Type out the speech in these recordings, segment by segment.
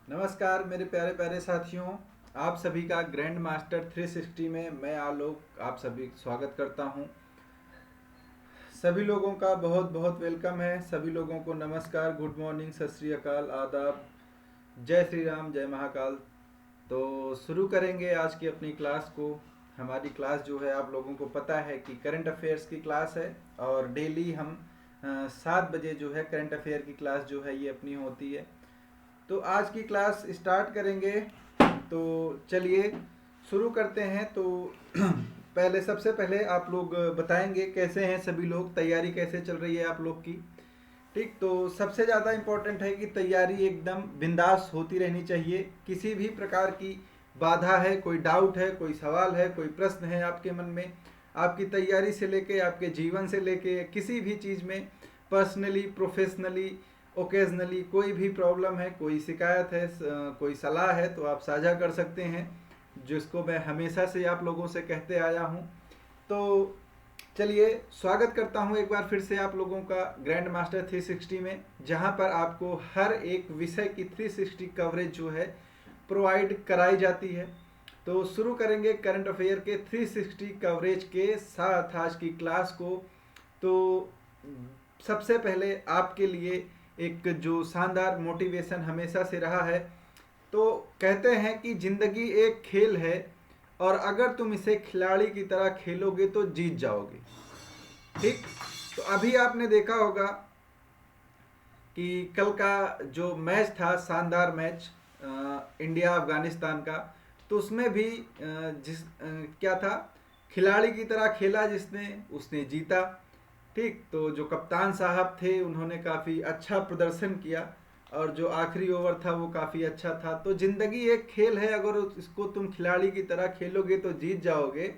नमस्कार मेरे प्यारे प्यारे साथियों। आप सभी का ग्रैंड मास्टर 360 में मैं आलोक आप सभी स्वागत करता हूं। सभी लोगों का बहुत बहुत वेलकम है। सभी लोगों को नमस्कार, गुड मॉर्निंग, सत श्री अकाल, आदाब, जय श्री राम, जय महाकाल। तो शुरू करेंगे आज की अपनी क्लास को। हमारी क्लास जो है आप लोगों को पता है कि करंट अफेयर्स की क्लास है और डेली हम 7 बजे जो है करंट अफेयर की क्लास जो है ये अपनी होती है। तो आज की क्लास स्टार्ट करेंगे। तो चलिए शुरू करते हैं। तो पहले सबसे पहले आप लोग बताएंगे कैसे हैं सभी लोग, तैयारी कैसे चल रही है आप लोग की। ठीक, तो सबसे ज़्यादा इम्पोर्टेंट है कि तैयारी एकदम बिंदास होती रहनी चाहिए। किसी भी प्रकार की बाधा है, कोई डाउट है, कोई सवाल है, कोई प्रश्न है आपके मन में, आपकी तैयारी से लेके आपके जीवन से लेके किसी भी चीज़ में, पर्सनली, प्रोफेशनली, ओकेजनली कोई भी प्रॉब्लम है, कोई शिकायत है, कोई सलाह है, तो आप साझा कर सकते हैं, जिसको मैं हमेशा से आप लोगों से कहते आया हूँ। तो चलिए स्वागत करता हूँ एक बार फिर से आप लोगों का ग्रैंड मास्टर 360 में, जहाँ पर आपको हर एक विषय की 360 कवरेज जो है प्रोवाइड कराई जाती है। तो शुरू करेंगे करंट अफेयर के 360 कवरेज के साथ आज की क्लास को। तो सबसे पहले आपके लिए एक जो शानदार मोटिवेशन हमेशा से रहा है, तो कहते हैं कि जिंदगी एक खेल है और अगर तुम इसे खिलाड़ी की तरह खेलोगे तो जीत जाओगे। ठीक, तो अभी आपने देखा होगा कि कल का जो मैच था, शानदार मैच इंडिया अफगानिस्तान का, तो उसमें भी क्या था, खिलाड़ी की तरह खेला जिसने, उसने जीता। ठीक, तो जो कप्तान साहब थे उन्होंने काफ़ी अच्छा प्रदर्शन किया और जो आखिरी ओवर था वो काफ़ी अच्छा था। तो ज़िंदगी एक खेल है, अगर इसको तुम खिलाड़ी की तरह खेलोगे तो जीत जाओगे,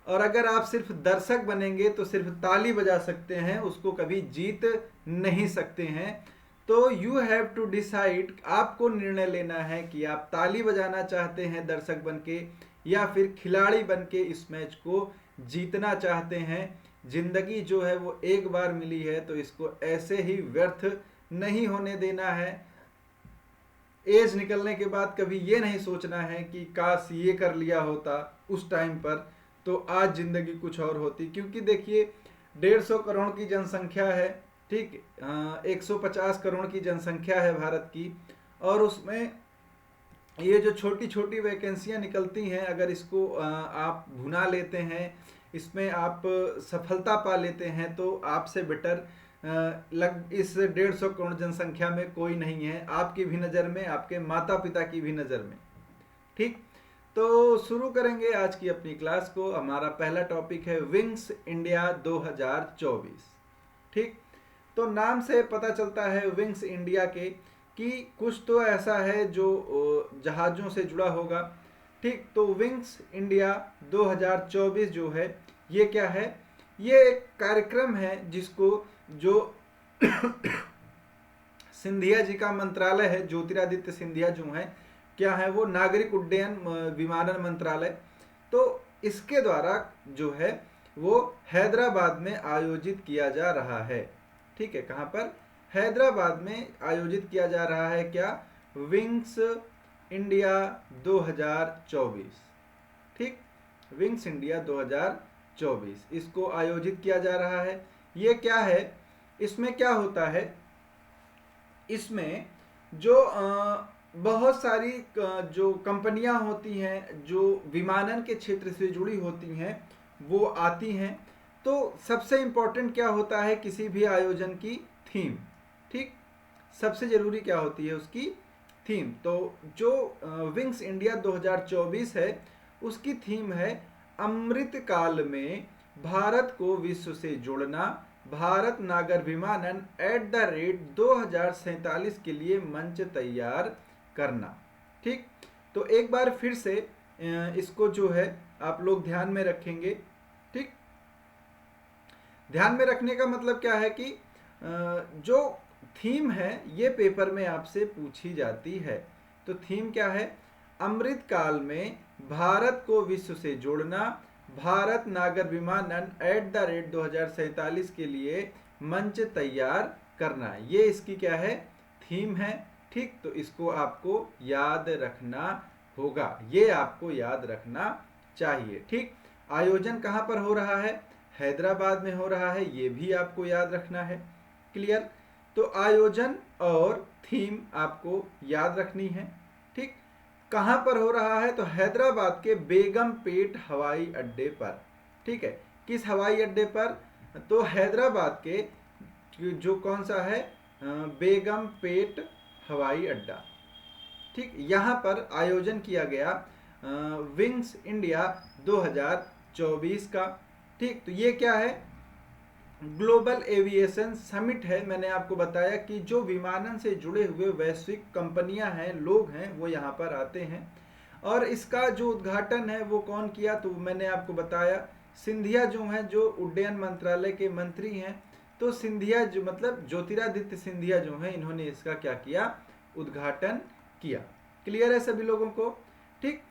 और अगर आप सिर्फ दर्शक बनेंगे तो सिर्फ ताली बजा सकते हैं, उसको कभी जीत नहीं सकते हैं। तो यू हैव टू डिसाइड, आपको निर्णय लेना है कि आप ताली बजाना चाहते हैं दर्शक बन के, या फिर खिलाड़ी बन के इस मैच को जीतना चाहते हैं। जिंदगी जो है वो एक बार मिली है, तो इसको ऐसे ही व्यर्थ नहीं होने देना है। एज निकलने के बाद कभी ये नहीं सोचना है कि काश ये कर लिया होता उस टाइम पर, तो आज जिंदगी कुछ और होती। क्योंकि देखिए 150 करोड़ की जनसंख्या है, ठीक, 150 करोड़ की जनसंख्या है भारत की, और उसमें ये जो छोटी छोटी वैकेंसियां निकलती हैं, अगर इसको आप भुना लेते हैं, इसमें आप सफलता पा लेते हैं, तो आपसे बेटर इस 150 करोड़ जनसंख्या में कोई नहीं है, आपकी भी नज़र में, आपके माता पिता की भी नज़र में। ठीक, तो शुरू करेंगे आज की अपनी क्लास को। हमारा पहला टॉपिक है विंग्स इंडिया 2024। ठीक, तो नाम से पता चलता है विंग्स इंडिया के कि कुछ तो ऐसा है जो जहाज़ों से जुड़ा होगा। ठीक, तो विंग्स इंडिया 2024 जो है ये क्या है, ये एक कार्यक्रम है जिसको जो सिंधिया जी का मंत्रालय है, ज्योतिरादित्य सिंधिया जो है, क्या है वो, नागरिक उड्डयन विमानन मंत्रालय, तो इसके द्वारा जो है वो हैदराबाद में आयोजित किया जा रहा है। ठीक है, कहाँ पर, हैदराबाद में आयोजित किया जा रहा है क्या, विंग्स इंडिया 2024। ठीक, विंग्स इंडिया 2024 इसको आयोजित किया जा रहा है। ये क्या है, इसमें क्या होता है, इसमें जो बहुत सारी जो कंपनियां होती हैं जो विमानन के क्षेत्र से जुड़ी होती हैं वो आती हैं। तो सबसे इम्पोर्टेंट क्या होता है किसी भी आयोजन की, थीम। ठीक, सबसे ज़रूरी क्या होती है उसकी थीम। तो जो विंग्स इंडिया 2024 है उसकी थीम है अमृत काल में भारत को विश्व से जोड़ना, भारत नागर विमानन @ 2047 के लिए मंच तैयार करना। ठीक, तो एक बार फिर से इसको जो है आप लोग ध्यान में रखेंगे। ठीक, ध्यान में रखने का मतलब क्या है कि जो थीम है ये पेपर में आपसे पूछी जाती है। तो थीम क्या है, अमृत काल में भारत को विश्व से जोड़ना, भारत नागर विमानन @ 2047 के लिए मंच तैयार करना, ये इसकी क्या है, थीम है। ठीक, तो इसको आपको याद रखना होगा, ये आपको याद रखना चाहिए। ठीक, आयोजन कहाँ पर हो रहा है? हैदराबाद में हो रहा है, ये भी आपको याद रखना है। क्लियर? तो आयोजन और थीम आपको याद रखनी है। ठीक, कहाँ पर हो रहा है? तो हैदराबाद के बेगमपेट हवाई अड्डे पर। ठीक है, किस हवाई अड्डे पर? तो हैदराबाद के जो कौन सा है, बेगमपेट हवाई अड्डा। ठीक, यहाँ पर आयोजन किया गया विंग्स इंडिया 2024 का। ठीक, तो ये क्या है? ग्लोबल एविएशन समिट है। मैंने आपको बताया कि जो विमानन से जुड़े हुए वैश्विक कंपनियां हैं, लोग हैं, वो यहाँ पर आते हैं। और इसका जो उद्घाटन है वो कौन किया? तो मैंने आपको बताया सिंधिया जो हैं, जो उड्डयन मंत्रालय के मंत्री हैं। तो सिंधिया जो मतलब ज्योतिरादित्य सिंधिया जो हैं, इन्होंने इसका क्या किया? उद्घाटन किया। क्लियर है सभी लोगों को? ठीक,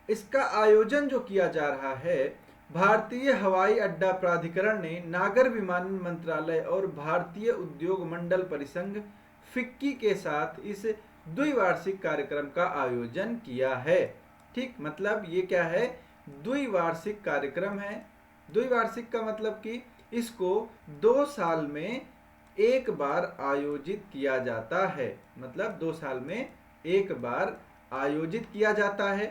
इसका आयोजन जो किया जा रहा है, भारतीय हवाई अड्डा प्राधिकरण ने नागर विमानन मंत्रालय और भारतीय उद्योग मंडल परिसंघ फिक्की के साथ इस द्विवार्षिक कार्यक्रम का आयोजन किया है। ठीक, मतलब ये क्या है? द्विवार्षिक कार्यक्रम है। द्विवार्षिक का मतलब कि इसको 2 साल में एक बार आयोजित किया जाता है। मतलब 2 साल में एक बार आयोजित किया जाता है।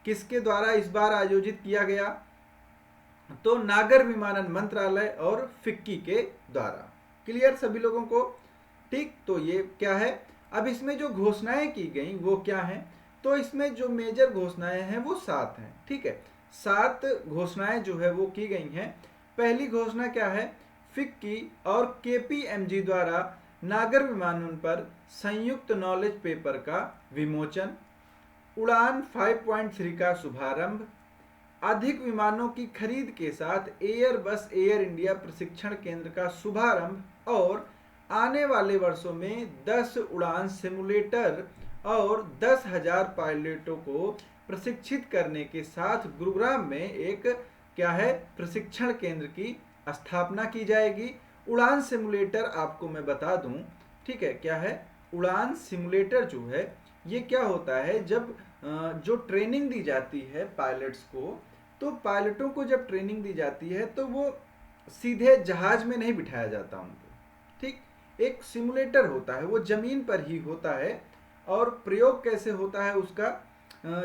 किसके द्वारा इस बार आयोजित किया गया? तो नागर विमानन मंत्रालय और फिक्की के द्वारा। क्लियर सभी लोगों को? ठीक, तो ये क्या है? अब इसमें जो घोषणाएं की गई वो क्या हैं? तो इसमें जो मेजर घोषणाएं हैं वो 7 हैं। ठीक है, 7 घोषणाएं जो है वो की गई हैं। पहली घोषणा क्या है? फिक्की और केपीएमजी द्वारा नागर विमानन पर संयुक्त नॉलेज पेपर का विमोचन, उड़ान 5.3 का शुभारंभ, अधिक विमानों की खरीद के साथ एयरबस एयर इंडिया प्रशिक्षण केंद्र का शुभारंभ और आने वाले वर्षों में 10 उड़ान सिमुलेटर और 10,000 पायलटों को प्रशिक्षित करने के साथ गुरुग्राम में एक क्या है? प्रशिक्षण केंद्र की स्थापना की जाएगी। उड़ान सिमुलेटर आपको मैं बता दूं, ठीक है, क्या है? उड़ान सिमुलेटर जो है ये क्या होता है? जब जो ट्रेनिंग दी जाती है पायलट्स को, तो पायलटों को जब ट्रेनिंग दी जाती है तो वो सीधे जहाज में नहीं बिठाया जाता उनको। ठीक, एक सिमुलेटर होता है, वो जमीन पर ही होता है। और प्रयोग कैसे होता है उसका?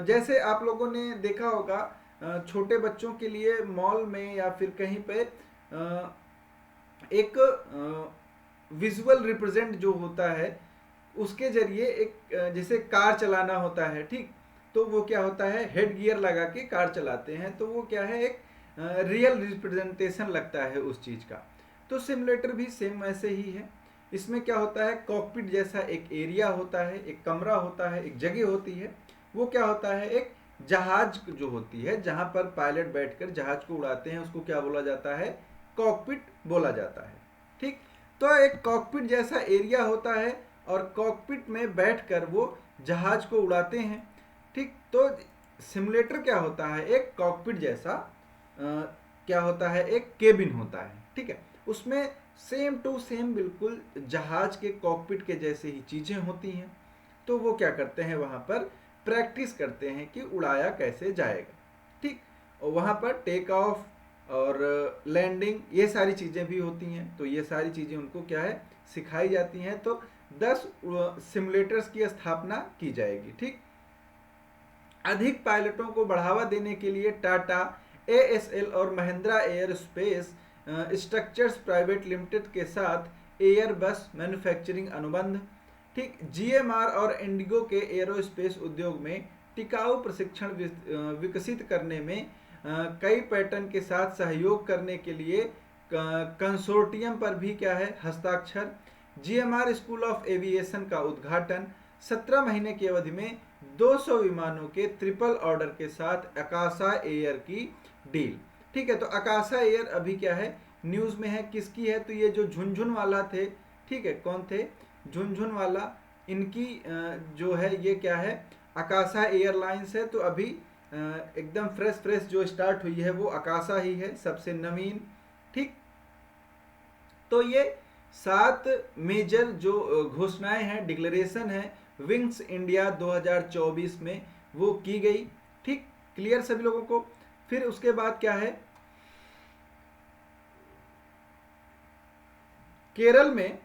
जैसे आप लोगों ने देखा होगा छोटे बच्चों के लिए मॉल में या फिर कहीं पे एक विजुअल रिप्रेजेंट जो होता है, उसके जरिए एक जैसे कार चलाना होता है। ठीक, तो वो क्या होता है? हेड गियर लगा के कार चलाते हैं, तो वो क्या है? एक रियल रिप्रेजेंटेशन लगता है उस चीज का। तो सिमुलेटर भी सेम वैसे ही है। इसमें क्या होता है? कॉकपिट जैसा एक एरिया होता है, एक कमरा होता है, एक जगह होती है। वो क्या होता है? एक जहाज जो होती है, जहां पर पायलट बैठकर जहाज को उड़ाते हैं, उसको क्या बोला जाता है? कॉकपिट बोला जाता है। ठीक, तो एक कॉकपिट जैसा एरिया होता है और कॉकपिट में बैठकर वो जहाज को उड़ाते हैं। ठीक, तो सिमुलेटर क्या होता है? एक कॉकपिट जैसा क्या होता है? एक केबिन होता है। ठीक है, उसमें सेम टू सेम बिल्कुल जहाज के कॉकपिट के जैसे ही चीजें होती हैं। तो वो क्या करते हैं? वहां पर प्रैक्टिस करते हैं कि उड़ाया कैसे जाएगा। ठीक, और वहां पर टेक ऑफ और लैंडिंग ये सारी चीजें भी होती हैं। तो ये सारी चीजें उनको क्या है? सिखाई जाती हैं। तो 10 सिमुलेटर्स की स्थापना की जाएगी। ठीक, अधिक पायलटों को बढ़ावा देने के लिए टाटा, एएसएल और Mahindra air space structures private limited के साथ एयरबस मैन्युफैक्चरिंग अनुबंध। ठीक, जीएमआर और इंडिगो के एरोस्पेस उद्योग में टिकाऊ प्रशिक्षण विकसित करने में कई पैटर्न के साथ सहयोग करने के लिए कंसोर्टियम पर भी क्या है? हस्ताक्षर। जीएमआर स्कूल ऑफ एविएशन का उद्घाटन। 17 महीने की अवधि में 200 विमानों के ट्रिपल ऑर्डर के साथ आकाशा एयर की डील। ठीक है, तो आकाशा एयर अभी क्या है? न्यूज में है। किसकी है? तो ये जो झुनझुन वाला थे, ठीक है, कौन थे? झुनझुन वाला, इनकी जो है ये क्या है? आकाशा एयरलाइंस है। तो अभी एकदम फ्रेश जो स्टार्ट हुई है वो आकाशा ही है, सबसे नवीन। ठीक, तो ये 7 मेजर जो घोषणाएं हैं, डिक्लेरेशन है, विंग्स इंडिया 2024 में वो की गई। ठीक, क्लियर सभी लोगों को। फिर उसके बाद क्या है, केरल में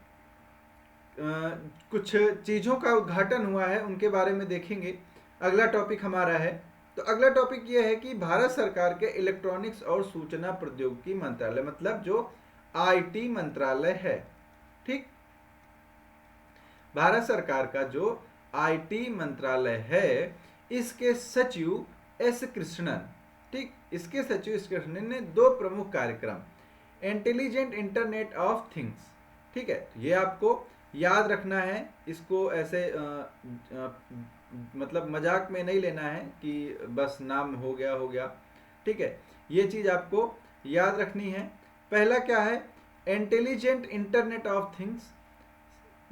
कुछ चीज़ों का उद्घाटन हुआ है, उनके बारे में देखेंगे। अगला टॉपिक हमारा है, तो अगला टॉपिक ये है कि भारत सरकार के इलेक्ट्रॉनिक्स और सूचना प्रौद्योगिकी मंत्रालय, मतलब जो आईटी मंत्रालय है, ठीक, भारत सरकार का जो आईटी मंत्रालय है, इसके सचिव एस कृष्णन, ठीक, इसके सचिव एस कृष्णन ने दो प्रमुख कार्यक्रम, इंटेलिजेंट इंटरनेट ऑफ थिंग्स, ठीक है, ये आपको याद रखना है, इसको ऐसे मतलब मजाक में नहीं लेना है कि बस नाम हो गया, ठीक है, ये चीज आपको याद रखनी है। पहला क्या है, इंटेलिजेंट इंटरनेट ऑफ थिंग्स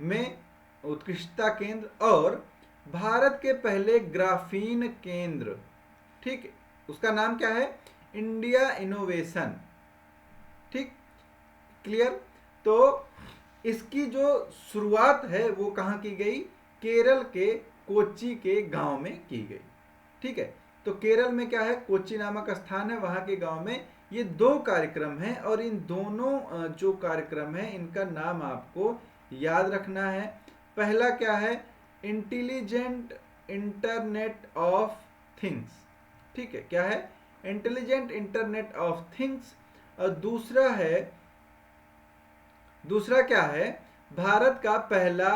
में उत्कृष्टता केंद्र और भारत के पहले ग्राफीन केंद्र, ठीक, उसका नाम क्या है, इंडिया इनोवेशन, ठीक, क्लियर। तो इसकी जो शुरुआत है वो कहाँ की गई, केरल के कोच्चि के गांव में की गई, ठीक है। तो केरल में क्या है, कोच्चि नामक स्थान है, वहां के गांव में ये दो कार्यक्रम हैं, और इन दोनों जो कार्यक्रम है इनका नाम आपको याद रखना है। पहला क्या है, इंटेलिजेंट इंटरनेट ऑफ थिंग्स, ठीक है, क्या है, इंटेलिजेंट इंटरनेट ऑफ थिंग्स। और दूसरा क्या है, भारत का पहला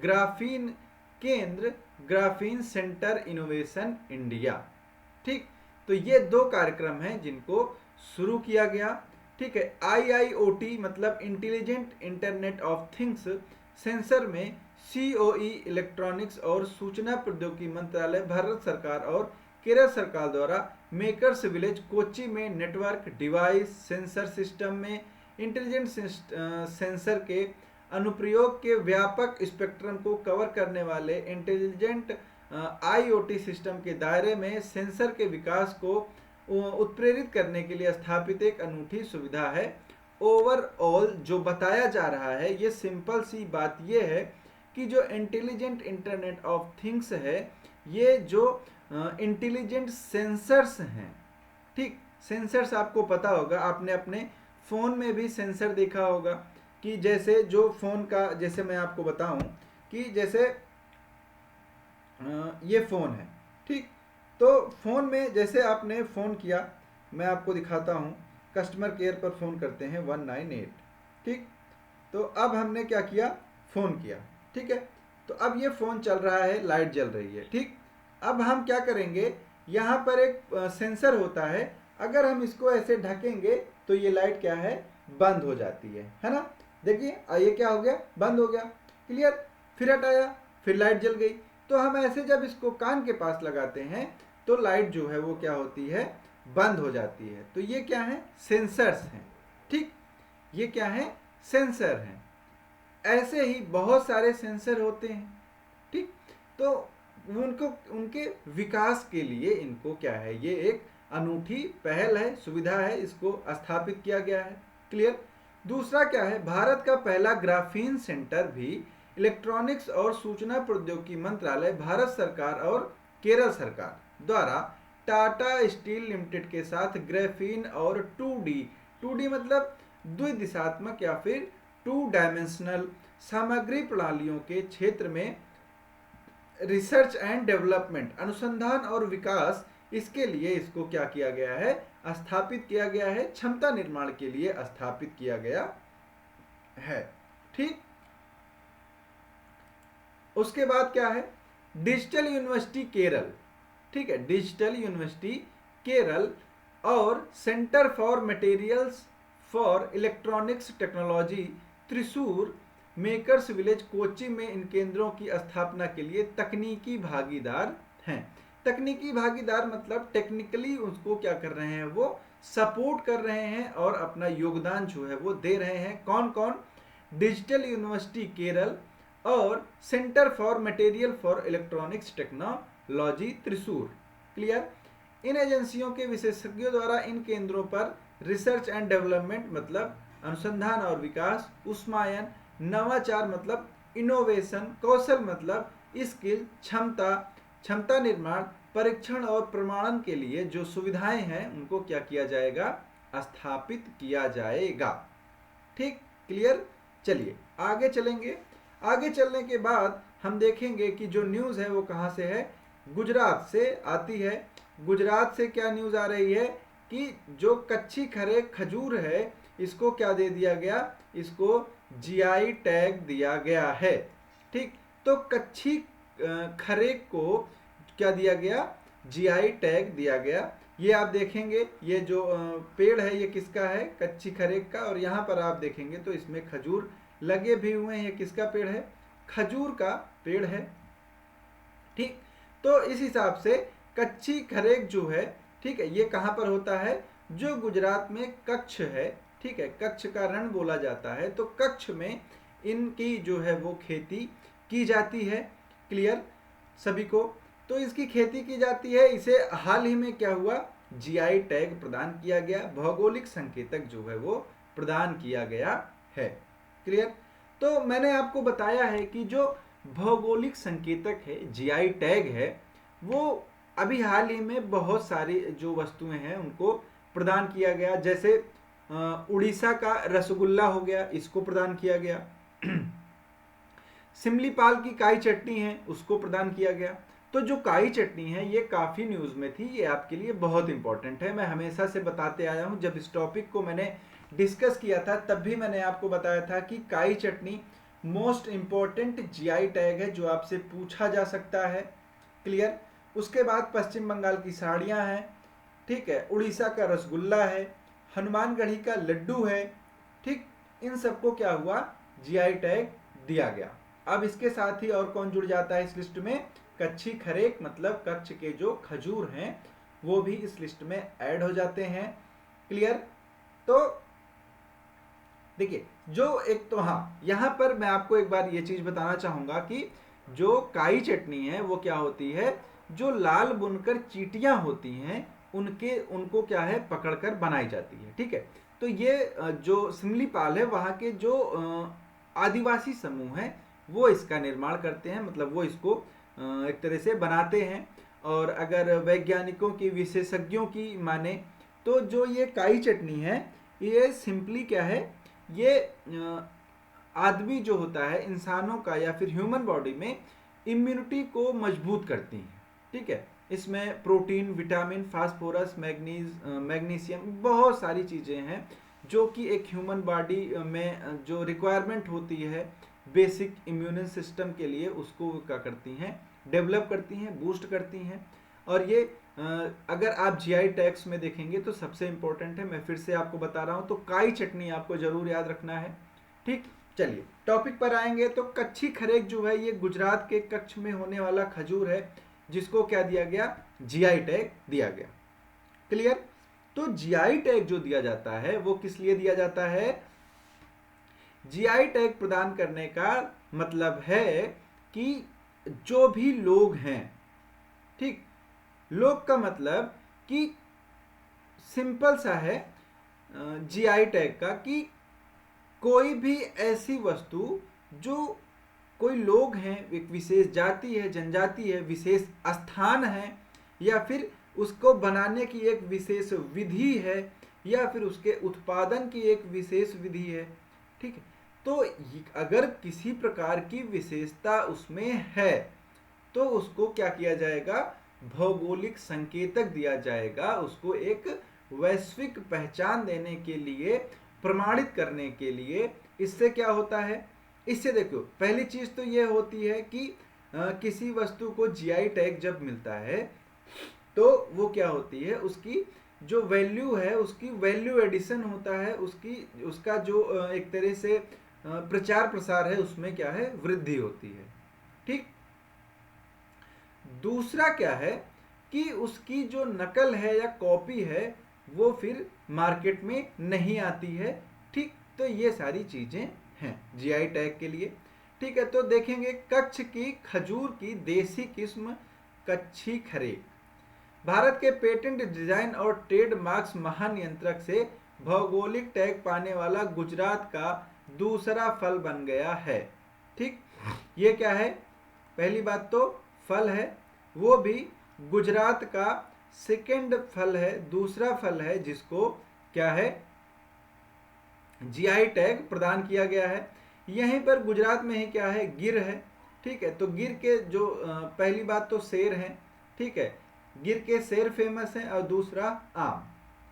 ग्राफीन केंद्र, ग्राफीन सेंटर इनोवेशन इंडिया, ठीक। तो ये दो कार्यक्रम हैं जिनको शुरू किया गया, ठीक है। IIoT मतलब intelligent internet of things sensor में COE इलेक्ट्रॉनिक्स और सूचना प्रौद्योगिकी मंत्रालय, भारत सरकार और केरल सरकार द्वारा मेकर्स विलेज कोच्चि में नेटवर्क डिवाइस सेंसर सिस्टम में इंटेलिजेंट सेंसर के अनुप्रयोग के व्यापक स्पेक्ट्रम को कवर करने वाले इंटेलिजेंट IoT सिस्टम के दायरे में सेंसर के विकास को उत्प्रेरित करने के लिए स्थापित एक अनूठी सुविधा है। ओवरऑल जो बताया जा रहा है, ये सिंपल सी बात ये है कि जो इंटेलिजेंट इंटरनेट ऑफ थिंग्स है, ये जो इंटेलिजेंट सेंसर्स हैं, ठीक, सेंसर्स आपको पता होगा, आपने अपने फ़ोन में भी सेंसर देखा होगा कि जैसे जो फ़ोन का, जैसे मैं आपको बताऊं कि जैसे ये फ़ोन है, ठीक, तो फ़ोन में जैसे आपने फ़ोन किया, मैं आपको दिखाता हूँ, कस्टमर केयर पर फ़ोन करते हैं 198, ठीक, तो अब हमने क्या किया, फ़ोन किया, ठीक है, तो अब ये फ़ोन चल रहा है, लाइट जल रही है, ठीक। अब हम क्या करेंगे, यहाँ पर एक सेंसर होता है, अगर हम इसको ऐसे ढकेंगे तो ये लाइट क्या है, बंद हो जाती है ना। देखिए ये क्या हो गया, बंद हो गया, क्लियर। फिर हटाया, फिर लाइट जल गई। तो हम ऐसे जब इसको कान के पास लगाते हैं तो लाइट जो है वो क्या होती है, बंद हो जाती है। तो ये क्या है, सेंसर्स हैं, ठीक, ये क्या है, सेंसर हैं। ऐसे ही बहुत सारे सेंसर होते हैं, ठीक। तो उनको, उनके विकास के लिए इनको क्या है, ये एक अनूठी पहल है, सुविधा है, इसको स्थापित किया गया है, क्लियर। दूसरा क्या है, भारत का पहला ग्राफीन सेंटर भी इलेक्ट्रॉनिक्स और सूचना प्रौद्योगिकी मंत्रालय, भारत सरकार और केरल सरकार द्वारा टाटा स्टील लिमिटेड के साथ ग्राफीन और 2D मतलब द्विदिशात्मक या फिर 2 डायमेंशनल सामग्री प्रणालियों के क्षेत्र में रिसर्च एंड डेवलपमेंट, अनुसंधान और विकास, इसके लिए इसको क्या किया गया है, स्थापित किया गया है, क्षमता निर्माण के लिए स्थापित किया गया है, ठीक। उसके बाद क्या है, डिजिटल यूनिवर्सिटी केरल, ठीक है, डिजिटल यूनिवर्सिटी केरल और centre for materials for electronics technology Thrissur makers village Kochi में इन केंद्रों की स्थापना के लिए तकनीकी भागीदार हैं। तकनीकी भागीदार मतलब टेक्निकली उसको क्या कर रहे हैं, वो सपोर्ट कर रहे हैं और अपना योगदान जो है वो दे रहे हैं। कौन कौन, डिजिटल यूनिवर्सिटी केरल और centre for material for electronics technology Thrissur, clear. इन एजेंसियों के विशेषज्ञों द्वारा इन केंद्रों पर रिसर्च एंड डेवलपमेंट मतलब अनुसंधान और विकास, उष्मायन, नवाचार मतलब इनोवेशन, कौशल मतलब स्किल, क्षमता निर्माण, परीक्षण और प्रमाणन के लिए जो सुविधाएं हैं उनको क्या किया जाएगा, स्थापित किया जाएगा। ठीक, क्लियर। चलिए आगे चलेंगे। आगे चलने के बाद हम देखेंगे कि जो न्यूज़ है वो कहाँ से है, गुजरात से आती है। गुजरात से क्या न्यूज़ आ रही है कि जो कच्ची खरेक खजूर है इसको क्या दे दिया गया, इसको जीआई टैग दिया गया है। ठीक, तो कच्ची खरेक को क्या दिया गया, जीआई टैग दिया गया। ये आप देखेंगे ये जो पेड़ है ये किसका है, कच्ची खरेक का, और यहाँ पर आप देखेंगे तो इसमें खजूर लगे भी हुए हैं। ये किसका पेड़ है, खजूर का पेड़ है। ठीक, तो इस हिसाब से कच्ची खरेक जो है, ठीक है, ये कहाँ पर होता है, जो गुजरात में कच्छ है, ठीक है, कच्छ का रण बोला जाता है, तो कच्छ में इनकी जो है वो खेती की जाती है। क्लियर सभी को। तो इसकी खेती की जाती है, इसे हाल ही में क्या हुआ, जीआई टैग प्रदान किया गया, भौगोलिक संकेतक जो है वो प्रदान किया गया है। क्लियर। तो मैंने आपको बताया है कि जो भौगोलिक संकेतक है, जीआई टैग है, वो अभी हाल ही में बहुत सारी जो वस्तुएं हैं उनको प्रदान किया गया। जैसे उड़ीसा का रसगुल्ला हो गया, इसको प्रदान किया गया। सिमलीपाल की काई चटनी है, उसको प्रदान किया गया। तो जो काई चटनी है ये काफ़ी न्यूज़ में थी, ये आपके लिए बहुत इंपॉर्टेंट है। मैं हमेशा से बताते आया हूँ, जब इस टॉपिक को मैंने डिस्कस किया था तब भी मैंने आपको बताया था कि काई चटनी मोस्ट इंपॉर्टेंट जीआई टैग है जो आपसे पूछा जा सकता है। क्लियर। उसके बाद पश्चिम बंगाल की साड़ियाँ हैं, ठीक है, उड़ीसा का रसगुल्ला है, हनुमानगढ़ी का लड्डू है। ठीक, इन सबको क्या हुआ, जीआई टैग दिया गया। अब इसके साथ ही और कौन जुड़ जाता है इस लिस्ट में, कच्ची खरेक, मतलब कच्छ के जो खजूर हैं वो भी इस लिस्ट में ऐड हो जाते हैं। क्लियर। तो देखिए जो एक तो हाँ, यहाँ पर मैं आपको एक बार ये चीज बताना चाहूंगा कि जो काई चटनी है वो क्या होती है, जो लाल बुनकर चींटियां होती हैं उनको क्या है पकड़कर बनाई जाती है। ठीक है, तो ये जो सिमलीपाल है वहाँ के जो आदिवासी समूह हैं वो इसका निर्माण करते हैं, मतलब वो इसको एक तरह से बनाते हैं। और अगर वैज्ञानिकों की, विशेषज्ञों की माने तो जो ये काई चटनी है ये सिंपली क्या है, ये आदमी जो होता है, इंसानों का या फिर ह्यूमन बॉडी में इम्यूनिटी को मजबूत करती हैं। ठीक है, इसमें प्रोटीन, विटामिन, फास्फोरस, मैग्नीशियम, बहुत सारी चीज़ें हैं जो कि एक ह्यूमन बॉडी में जो रिक्वायरमेंट होती है बेसिक इम्यून सिस्टम के लिए, उसको क्या करती हैं, डेवलप करती हैं, बूस्ट करती हैं। और ये अगर आप जीआई टैग्स में देखेंगे तो सबसे इंपॉर्टेंट है, मैं फिर से आपको बता रहा हूँ, तो काई चटनी आपको जरूर याद रखना है। ठीक, चलिए टॉपिक पर आएंगे। तो कच्ची खरेक जो है ये गुजरात के कच्छ में होने वाला खजूर है जिसको क्या दिया गया, जीआई टैग दिया गया। क्लियर। तो जीआई टैग जो दिया जाता है वो किस लिए दिया जाता है, जीआई टैग प्रदान करने का मतलब है कि जो भी लोग हैं, ठीक, लोग का मतलब कि सिंपल सा है जीआई टैग का कि कोई भी ऐसी वस्तु जो कोई लोग हैं, एक विशेष जाति है, जनजाति है, विशेष स्थान है, या फिर उसको बनाने की एक विशेष विधि है, या फिर उसके उत्पादन की एक विशेष विधि है। ठीक है, तो अगर किसी प्रकार की विशेषता उसमें है तो उसको क्या किया जाएगा, भौगोलिक संकेतक दिया जाएगा, उसको एक वैश्विक पहचान देने के लिए, प्रमाणित करने के लिए। इससे क्या होता है, इससे देखो पहली चीज तो ये होती है कि किसी वस्तु को जीआई टैग जब मिलता है तो वो क्या होती है, उसकी जो वैल्यू है, उसकी वैल्यू एडिशन होता है, उसका जो एक तरह से प्रचार प्रसार है उसमें क्या है, वृद्धि होती है। ठीक, दूसरा क्या है कि उसकी जो नकल है या कॉपी है वो फिर मार्केट में नहीं आती है। ठीक, तो ये सारी चीजें हैं जीआई टैग के लिए। ठीक है, तो देखेंगे कच्छ की खजूर की देसी किस्म कच्ची खरेक भारत के पेटेंट, डिजाइन और ट्रेडमार्क्स महानियंत्रक से भौगोलिक टैग पाने वाला गुजरात का दूसरा फल बन गया है। ठीक, ये क्या है, पहली बात तो फल है, वो भी गुजरात का सेकंड फल है, दूसरा फल है जिसको क्या है, जीआई टैग प्रदान किया गया है। यहीं पर गुजरात में ही क्या है, गिर है। ठीक है, तो गिर के जो पहली बात तो सेर है। ठीक है, गिर के सेर फेमस है और दूसरा आम।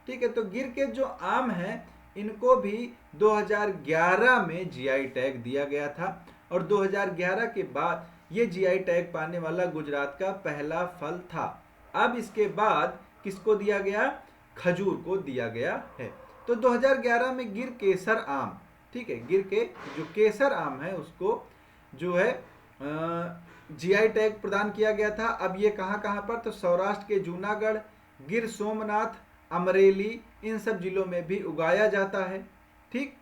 ठीक है, तो गिर के जो आम है इनको भी 2011 में जीआई टैग दिया गया था और 2011 के बाद ये जीआई टैग पाने वाला गुजरात का पहला फल था। अब इसके बाद किसको दिया गया, खजूर को दिया गया है। तो 2011 में गिर केसर आम, ठीक है, गिर के जो केसर आम है उसको जो है जीआई टैग प्रदान किया गया था। अब ये कहाँ कहाँ पर, तो सौराष्ट्र के जूनागढ़, गिर सोमनाथ, अमरेली, इन सब जिलों में भी उगाया जाता है। ठीक,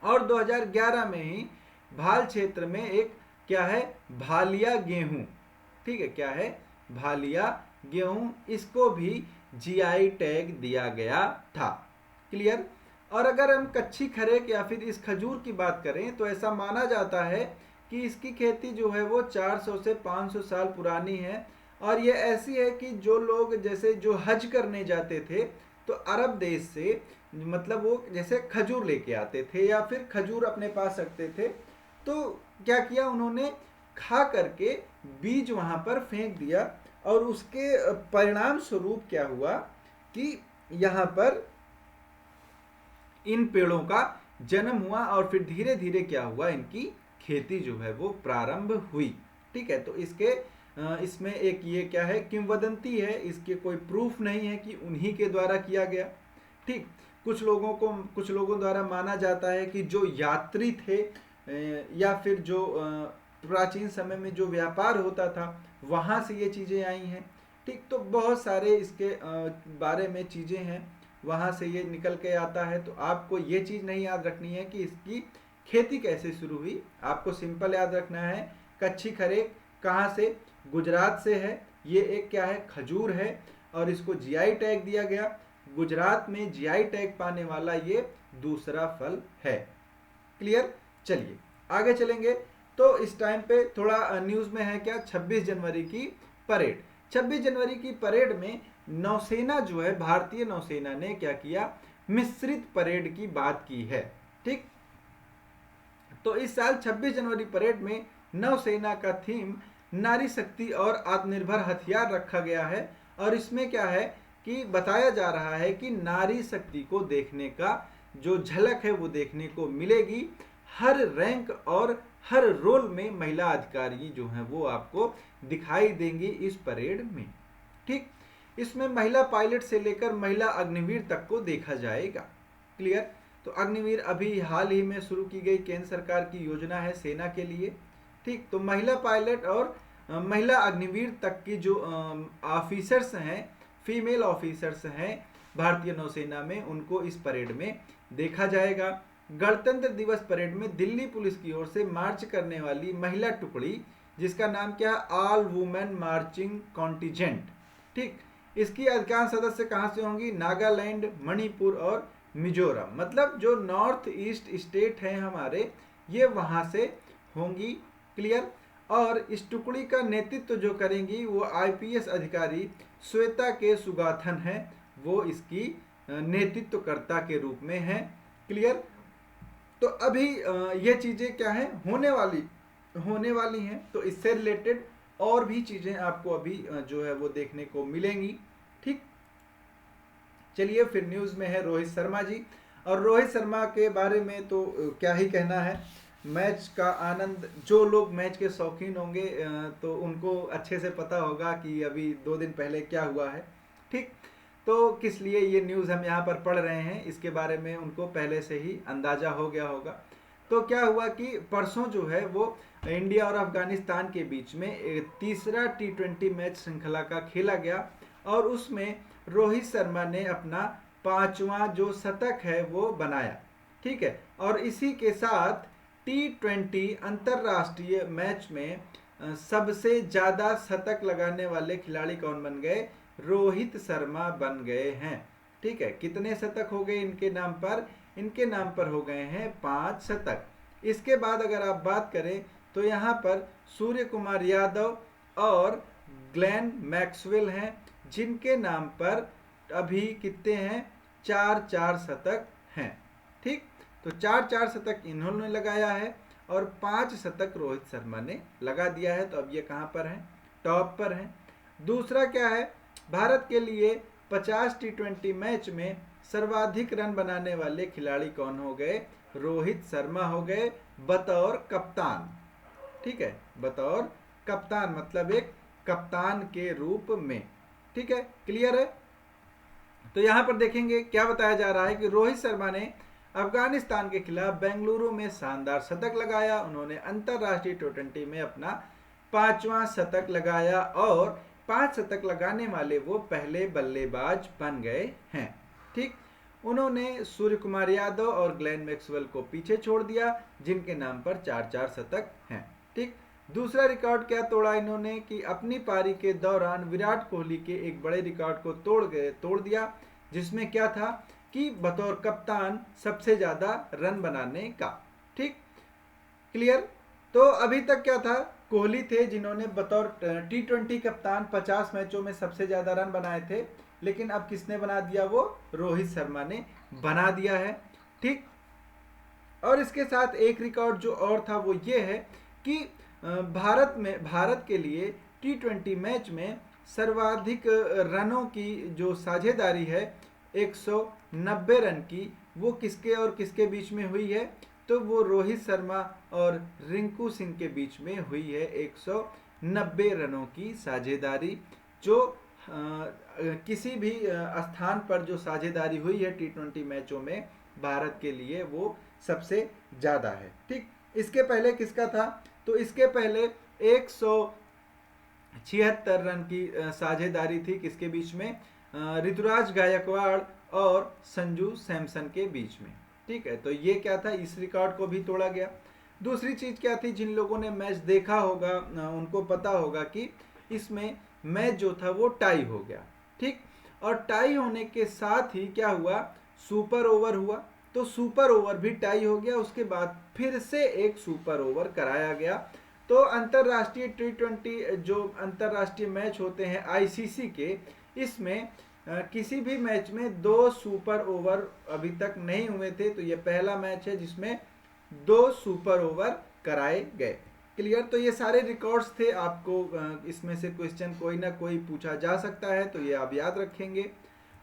और 2011 में ही भाल क्षेत्र में एक क्या है, भालिया गेहूं। ठीक है, क्या है, भालिया गेहूं, इसको भी जीआई टैग दिया गया था। क्लियर। और अगर हम कच्ची खरेक या फिर इस खजूर की बात करें तो ऐसा माना जाता है कि इसकी खेती जो है वो 400 से 500 साल पुरानी है। और ये ऐसी है कि जो लोग जैसे जो हज करने जाते थे तो अरब देश से मतलब वो जैसे खजूर लेके आते थे या फिर खजूर अपने पास रखते थे, तो क्या किया उन्होंने, खा करके बीज वहां पर फेंक दिया और उसके परिणाम स्वरूप क्या हुआ कि यहाँ पर इन पेड़ों का जन्म हुआ और फिर धीरे धीरे क्या हुआ, इनकी खेती जो है वो प्रारंभ हुई। ठीक है, तो इसमें एक ये क्या है, किंवदंती है, इसके कोई प्रूफ नहीं है कि उन्हीं के द्वारा किया गया। ठीक, कुछ लोगों द्वारा माना जाता है कि जो यात्री थे या फिर जो प्राचीन समय में जो व्यापार होता था वहां से ये चीजें आई हैं। ठीक, तो बहुत सारे इसके बारे में चीजें हैं, वहां से ये निकल के आता है। तो आपको ये चीज नहीं याद रखनी है कि इसकी खेती कैसे शुरू हुई, आपको सिंपल याद रखना है कच्ची खरेक कहाँ से, गुजरात से है। ये एक क्या है, खजूर है और इसको जीआई टैग दिया गया। गुजरात में जीआई टैग पाने वाला ये दूसरा फल है। क्लियर। चलिए आगे चलेंगे। तो इस टाइम पे थोड़ा न्यूज में है क्या, 26 जनवरी की परेड। 26 जनवरी की परेड में नौसेना जो है, भारतीय नौसेना ने क्या किया, मिश्रित परेड की बात की है। ठीक, तो इस साल 26 जनवरी परेड में नौसेना का थीम नारी शक्ति और आत्मनिर्भर हथियार रखा गया है। और इसमें क्या है कि बताया जा रहा है कि नारी शक्ति को देखने का जो झलक है वो देखने को मिलेगी। हर रैंक और हर रोल में महिला अधिकारी जो हैं वो आपको दिखाई देंगी इस परेड में। ठीक, इसमें महिला पायलट से लेकर महिला अग्निवीर तक को देखा जाएगा। क्लियर। तो अग्निवीर अभी हाल ही में शुरू की गई केंद्र सरकार की योजना है सेना के लिए। ठीक, तो महिला पायलट और महिला अग्निवीर तक की जो ऑफिसर्स हैं, फीमेल ऑफिसर्स हैं भारतीय नौसेना में, उनको इस परेड में देखा जाएगा। गणतंत्र दिवस परेड में दिल्ली पुलिस की ओर से मार्च करने वाली महिला टुकड़ी, जिसका नाम क्या है, ऑल वुमेन मार्चिंग कॉन्टिजेंट। ठीक, इसकी अधिकांश सदस्य कहाँ से होंगी, नागालैंड, मणिपुर और मिजोरम, मतलब जो नॉर्थ ईस्ट स्टेट हैं हमारे, ये वहाँ से होंगी। क्लियर। और इस टुकड़ी का नेतृत्व जो करेंगी वो आईपीएस अधिकारी श्वेता के सुगाथन है, वो इसकी नेतृत्वकर्ता के रूप में है। क्लियर। तो अभी ये चीजें क्या है, होने वाली हैं। तो इससे रिलेटेड और भी चीजें आपको अभी जो है वो देखने को मिलेंगी। ठीक, चलिए फिर न्यूज में है रोहित शर्मा जी। और रोहित शर्मा के बारे में तो क्या ही कहना है, मैच का आनंद, जो लोग मैच के शौकीन होंगे तो उनको अच्छे से पता होगा कि अभी 2 दिन पहले क्या हुआ है। ठीक, तो किस लिए ये न्यूज़ हम यहाँ पर पढ़ रहे हैं इसके बारे में उनको पहले से ही अंदाज़ा हो गया होगा। तो क्या हुआ कि परसों जो है वो इंडिया और अफगानिस्तान के बीच में तीसरा T20 मैच श्रृंखला का खेला गया और उसमें रोहित शर्मा ने अपना 5वां जो शतक है वो बनाया। ठीक है, और इसी के साथ T20 अंतरराष्ट्रीय मैच में सबसे ज़्यादा शतक लगाने वाले खिलाड़ी कौन बन गए, रोहित शर्मा बन गए हैं। ठीक है, कितने शतक हो गए इनके नाम पर, इनके नाम पर हो गए हैं 5 शतक। इसके बाद अगर आप बात करें तो यहाँ पर सूर्य कुमार यादव और ग्लेन मैक्सवेल हैं, जिनके नाम पर अभी कितने हैं, 4 शतक हैं। ठीक, तो 4 शतक इन्होंने लगाया है और 5 शतक रोहित शर्मा ने लगा दिया है। तो अब ये कहाँ पर हैं, टॉप पर हैं। दूसरा क्या है, भारत के लिए 50 T20 मैच में सर्वाधिक रन बनाने वाले खिलाड़ी कौन हो गए, रोहित शर्मा हो गए बतौर कप्तान। ठीक है, बतौर कप्तान, मतलब एक कप्तान के रूप में। ठीक है, क्लियर है। तो यहां पर देखेंगे क्या बताया जा रहा है कि रोहित शर्मा ने अफगानिस्तान के खिलाफ बेंगलुरु में शानदार शतक लगाया। उन्होंने अंतरराष्ट्रीय T20 में अपना 5वां शतक लगाया और 5 शतक लगाने वाले वो पहले बल्लेबाज बन गए हैं। ठीक, उन्होंने सूर्य कुमार यादव और ग्लेन मैक्सवेल को पीछे छोड़ दिया, जिनके नाम पर 4 शतक हैं। ठीक, दूसरा रिकॉर्ड क्या तोड़ा इन्होंने कि अपनी पारी के दौरान विराट कोहली के एक बड़े रिकॉर्ड को तोड़ दिया, जिसमें क्या था कि बतौर कप्तान सबसे ज्यादा रन बनाने का। ठीक, क्लियर। तो अभी तक क्या था, कोहली थे जिन्होंने बतौर T20 कप्तान 50 मैचों में सबसे ज्यादा रन बनाए थे, लेकिन अब किसने बना दिया, वो रोहित शर्मा ने बना दिया है। ठीक, और इसके साथ एक रिकॉर्ड जो और था वो ये है कि भारत के लिए T20 मैच में सर्वाधिक रनों की जो साझेदारी है 190 रन की, वो किसके और किसके बीच में हुई है, तो वो रोहित शर्मा और रिंकू सिंह के बीच में हुई है 190 रनों की साझेदारी। जो किसी भी स्थान पर जो साझेदारी हुई है T20 मैचों में भारत के लिए, वो सबसे ज़्यादा है। ठीक, इसके पहले किसका था, तो इसके पहले 176 रन की साझेदारी थी, किसके बीच में, ऋतुराज गायकवाड़ और संजू सैमसन के बीच में। ठीक है, तो ये क्या था, इस रिकॉर्ड को भी तोड़ा गया। दूसरी चीज क्या थी, जिन लोगों ने मैच देखा होगा उनको पता होगा कि इसमें मैच जो था वो टाई हो गया। ठीक, और टाई होने के साथ ही क्या हुआ, सुपर ओवर हुआ, तो सुपर ओवर भी टाई हो गया। उसके बाद फिर से एक सुपर ओवर कराया गया। तो अंतरराष्ट्रीय T20 जो अंतरराष्ट्रीय मैच होते हैं ICC के, इसमें किसी भी मैच में 2 सुपर ओवर अभी तक नहीं हुए थे। तो ये पहला मैच है जिसमें 2 सुपर ओवर कराए गए। क्लियर। तो ये सारे रिकॉर्ड्स थे, आपको इसमें से क्वेश्चन कोई ना कोई पूछा जा सकता है, तो ये आप याद रखेंगे।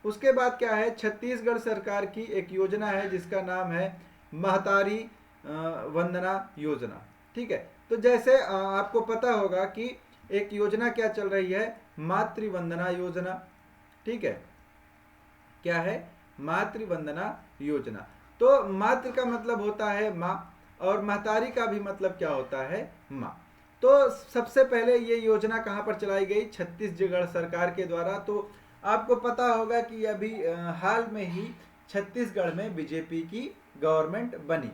उसके बाद क्या है, छत्तीसगढ़ सरकार की एक योजना है जिसका नाम है महतारी वंदना योजना। ठीक है, तो जैसे आपको पता होगा कि एक योजना क्या चल रही है, मातृ वंदना योजना। ठीक है, क्या है, मातृ वंदना योजना। तो मातृ का मतलब होता है माँ और महतारी का भी मतलब क्या होता है, माँ। तो सबसे पहले ये योजना कहाँ पर चलाई गई, छत्तीसगढ़ सरकार के द्वारा। तो आपको पता होगा कि अभी हाल में ही छत्तीसगढ़ में बीजेपी की गवर्नमेंट बनी,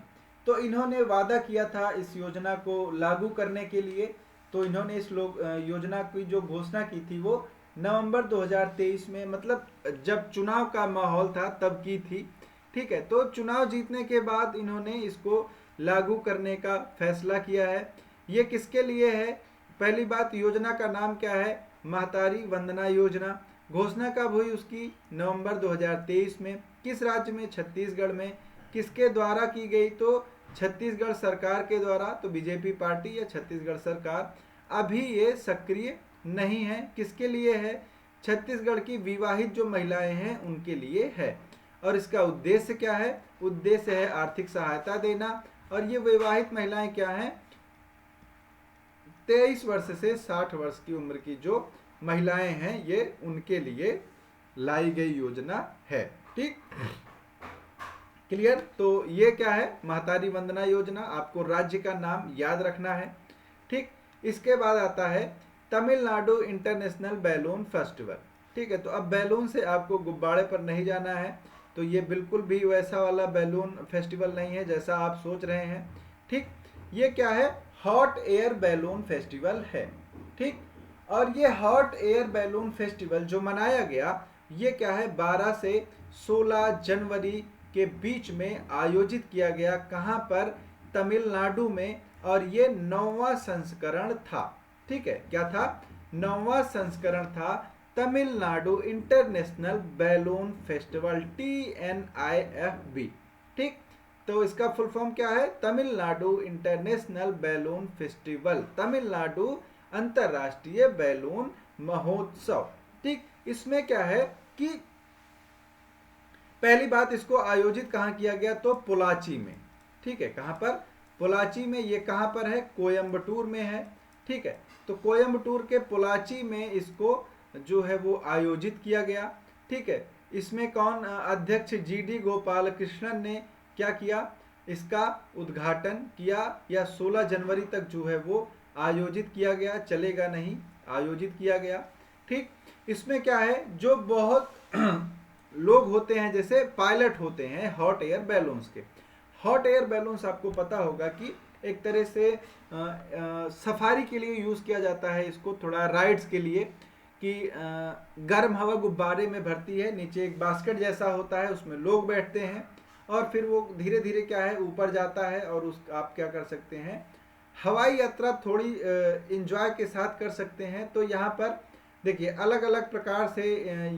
तो इन्होंने वादा किया था इस योजना को लागू करने के लिए। तो इन्होंने इस योजना की जो घोषणा की थी वो नवंबर 2023 में, मतलब जब चुनाव का माहौल था तब की थी। ठीक है, तो चुनाव जीतने के बाद इन्होंने इसको लागू करने का फैसला किया है। ये किसके लिए है, पहली बात, योजना का नाम क्या है, महतारी वंदना योजना। घोषणा कब हुई उसकी, नवंबर 2023 में। किस राज्य में, छत्तीसगढ़ में। किसके द्वारा की गई, तो छत्तीसगढ़ सरकार के द्वारा। तो बीजेपी पार्टी या छत्तीसगढ़ सरकार। अभी ये सक्रिय नहीं है। किसके लिए है, छत्तीसगढ़ की विवाहित जो महिलाएं हैं उनके लिए है। और इसका उद्देश्य क्या है, उद्देश्य है आर्थिक सहायता देना। और ये विवाहित महिलाएं क्या हैं, 23 वर्ष से 60 वर्ष की उम्र की जो महिलाएं हैं, ये उनके लिए लाई गई योजना है। ठीक, क्लियर। तो ये क्या है, महतारी वंदना योजना। आपको राज्य का नाम याद रखना है। ठीक, इसके बाद आता है तमिलनाडु इंटरनेशनल बैलून फेस्टिवल। ठीक है, तो अब बैलून से आपको गुब्बारे पर नहीं जाना है। तो ये बिल्कुल भी वैसा वाला बैलून फेस्टिवल नहीं है जैसा आप सोच रहे हैं। ठीक, ये क्या है, हॉट एयर बैलून फेस्टिवल है। ठीक, और ये हॉट एयर बैलून फेस्टिवल जो मनाया गया, ये क्या है, 12 से 16 जनवरी के बीच में आयोजित किया गया। कहाँ पर, तमिलनाडु में, और ये 9वां संस्करण था। ठीक है, क्या था? 9वां संस्करण था Tamil Nadu international balloon festival, TNIFB। ठीक, तो इसका फुल फॉर्म क्या है? Tamil Nadu international balloon festival, Tamil Nadu अंतरराष्ट्रीय बैलून महोत्सव। ठीक, इसमें क्या है कि पहली बात, इसको आयोजित कहाँ किया गया? तो पोलाची में। ठीक है, कहाँ पर? पोलाची में। ये कहाँ पर है? कोयम्बटूर में है। ठीक है, तो कोयम्बटूर के पोलाची में इसको जो है वो आयोजित किया गया। ठीक है, इसमें कौन अध्यक्ष? GD गोपालकृष्णन ने क्या किया? इसका उद्घाटन किया, या 16 जनवरी तक जो है वो आयोजित किया गया, चलेगा नहीं, आयोजित किया गया। ठीक, इसमें क्या है, जो बहुत लोग होते हैं, जैसे पायलट होते हैं हॉट एयर बैलून्स के। हॉट एयर बैलून्स आपको पता होगा कि एक तरह से सफारी के लिए यूज़ किया जाता है, इसको थोड़ा राइड्स के लिए, कि गर्म हवा गुब्बारे में भरती है, नीचे एक बास्केट जैसा होता है, उसमें लोग बैठते हैं, और फिर वो धीरे धीरे क्या है, ऊपर जाता है, और उस आप क्या कर सकते हैं, हवाई यात्रा थोड़ी इंजॉय के साथ कर सकते हैं। तो यहाँ पर देखिए अलग अलग प्रकार से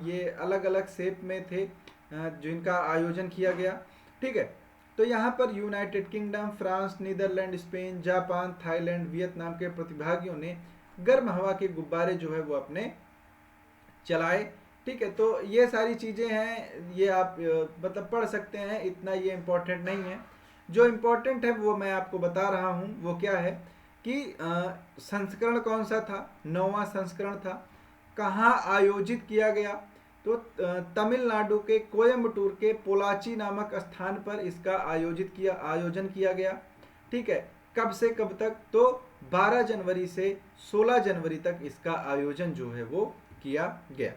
ये अलग अलग शेप में थे जिनका आयोजन किया गया। ठीक है, तो यहाँ पर United Kingdom, France, Netherland, Spain, Japan, Thailand, Vietnam के प्रतिभागियों ने गर्म हवा के गुब्बारे जो है वो अपने चलाए। ठीक है, तो ये सारी चीज़ें हैं, ये आप मतलब पढ़ सकते हैं, इतना ये इम्पोर्टेंट नहीं है। जो इम्पोर्टेंट है वो मैं आपको बता रहा हूँ, वो क्या है कि संस्करण कौन सा था? 9वां संस्करण था। कहाँ आयोजित किया गया? तो तमिलनाडु के कोयम्बटूर के पोलाची नामक स्थान पर इसका आयोजन किया गया। ठीक है, कब से कब तक? तो 12 जनवरी से 16 जनवरी तक इसका आयोजन जो है वो किया गया।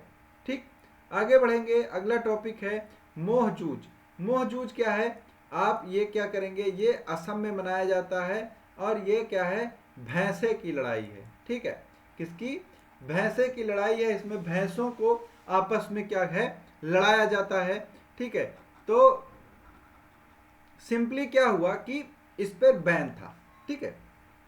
ठीक, आगे बढ़ेंगे। अगला टॉपिक है मोहजूज। मोहजूज क्या है? आप ये क्या करेंगे, ये असम में मनाया जाता है, और ये क्या है? भैंसे की लड़ाई है। ठीक है, किसकी? भैंसे की लड़ाई है। इसमें भैंसों को आपस में क्या है, लड़ाया जाता है। ठीक है, तो सिंपली क्या हुआ कि इस पर बैन था। ठीक है,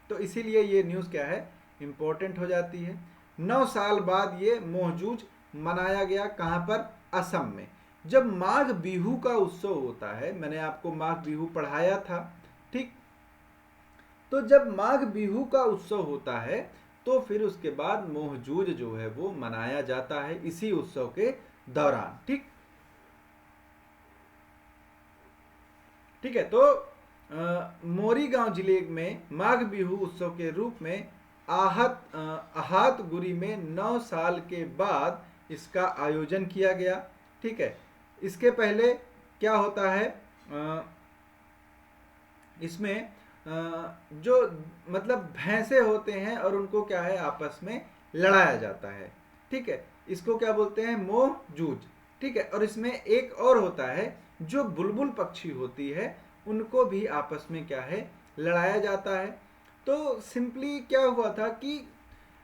तो इसीलिए ये न्यूज़ क्या है, इंपॉर्टेंट हो जाती है। 9 साल बाद ये मोहजूज मनाया गया। कहाँ पर? असम में। जब माघ बिहू का उत्सव होता है, मैंने आपको माघ बिहू पढ़ाया था। ठीक, तो जब माघ बिहू का उत्सव होता है तो फिर उसके बाद मोहजूज जो है वो मनाया जाता है इसी उत्सव के दौरान। ठीक, ठीक है, तो मोरीगांव जिले में माघ बिहू उत्सव के रूप में आहातगुरी में 9 साल के बाद इसका आयोजन किया गया। ठीक है, इसके पहले क्या होता है, इसमें जो मतलब भैंसे होते हैं और उनको क्या है, आपस में लड़ाया जाता है। ठीक है, इसको क्या बोलते हैं? मोहजूज। ठीक है, और इसमें एक और होता है, जो बुलबुल पक्षी होती है उनको भी आपस में क्या है, लड़ाया जाता है। तो सिंपली क्या हुआ था कि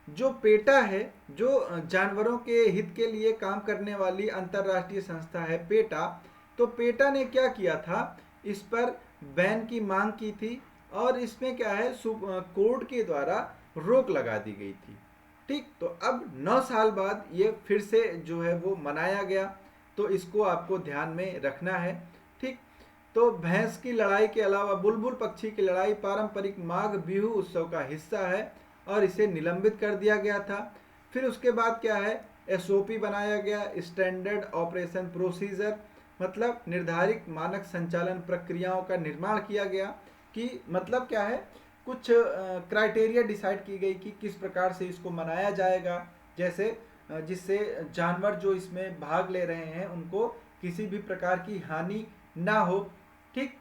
जो पेटा है, जो जानवरों के हित के लिए काम करने वाली अंतर्राष्ट्रीय संस्था है पेटा, तो पेटा ने क्या किया था, इस पर बैन की मांग की थी, और इसमें क्या है, कोर्ट के द्वारा रोक लगा दी गई थी। ठीक, तो अब 9 साल बाद ये फिर से जो है वो मनाया गया, तो इसको आपको ध्यान में रखना है। ठीक, तो भैंस की लड़ाई के अलावा बुलबुल पक्षी की लड़ाई पारंपरिक माघ बिहू उत्सव का हिस्सा है, और इसे निलंबित कर दिया गया था। फिर उसके बाद क्या है, SOP बनाया गया, स्टैंडर्ड ऑपरेशन प्रोसीजर, मतलब निर्धारित मानक संचालन प्रक्रियाओं का निर्माण किया गया। कि मतलब क्या है, कुछ क्राइटेरिया डिसाइड की गई कि किस प्रकार से इसको मनाया जाएगा, जैसे जिससे जानवर जो इसमें भाग ले रहे हैं उनको किसी भी प्रकार की हानि ना हो। ठीक,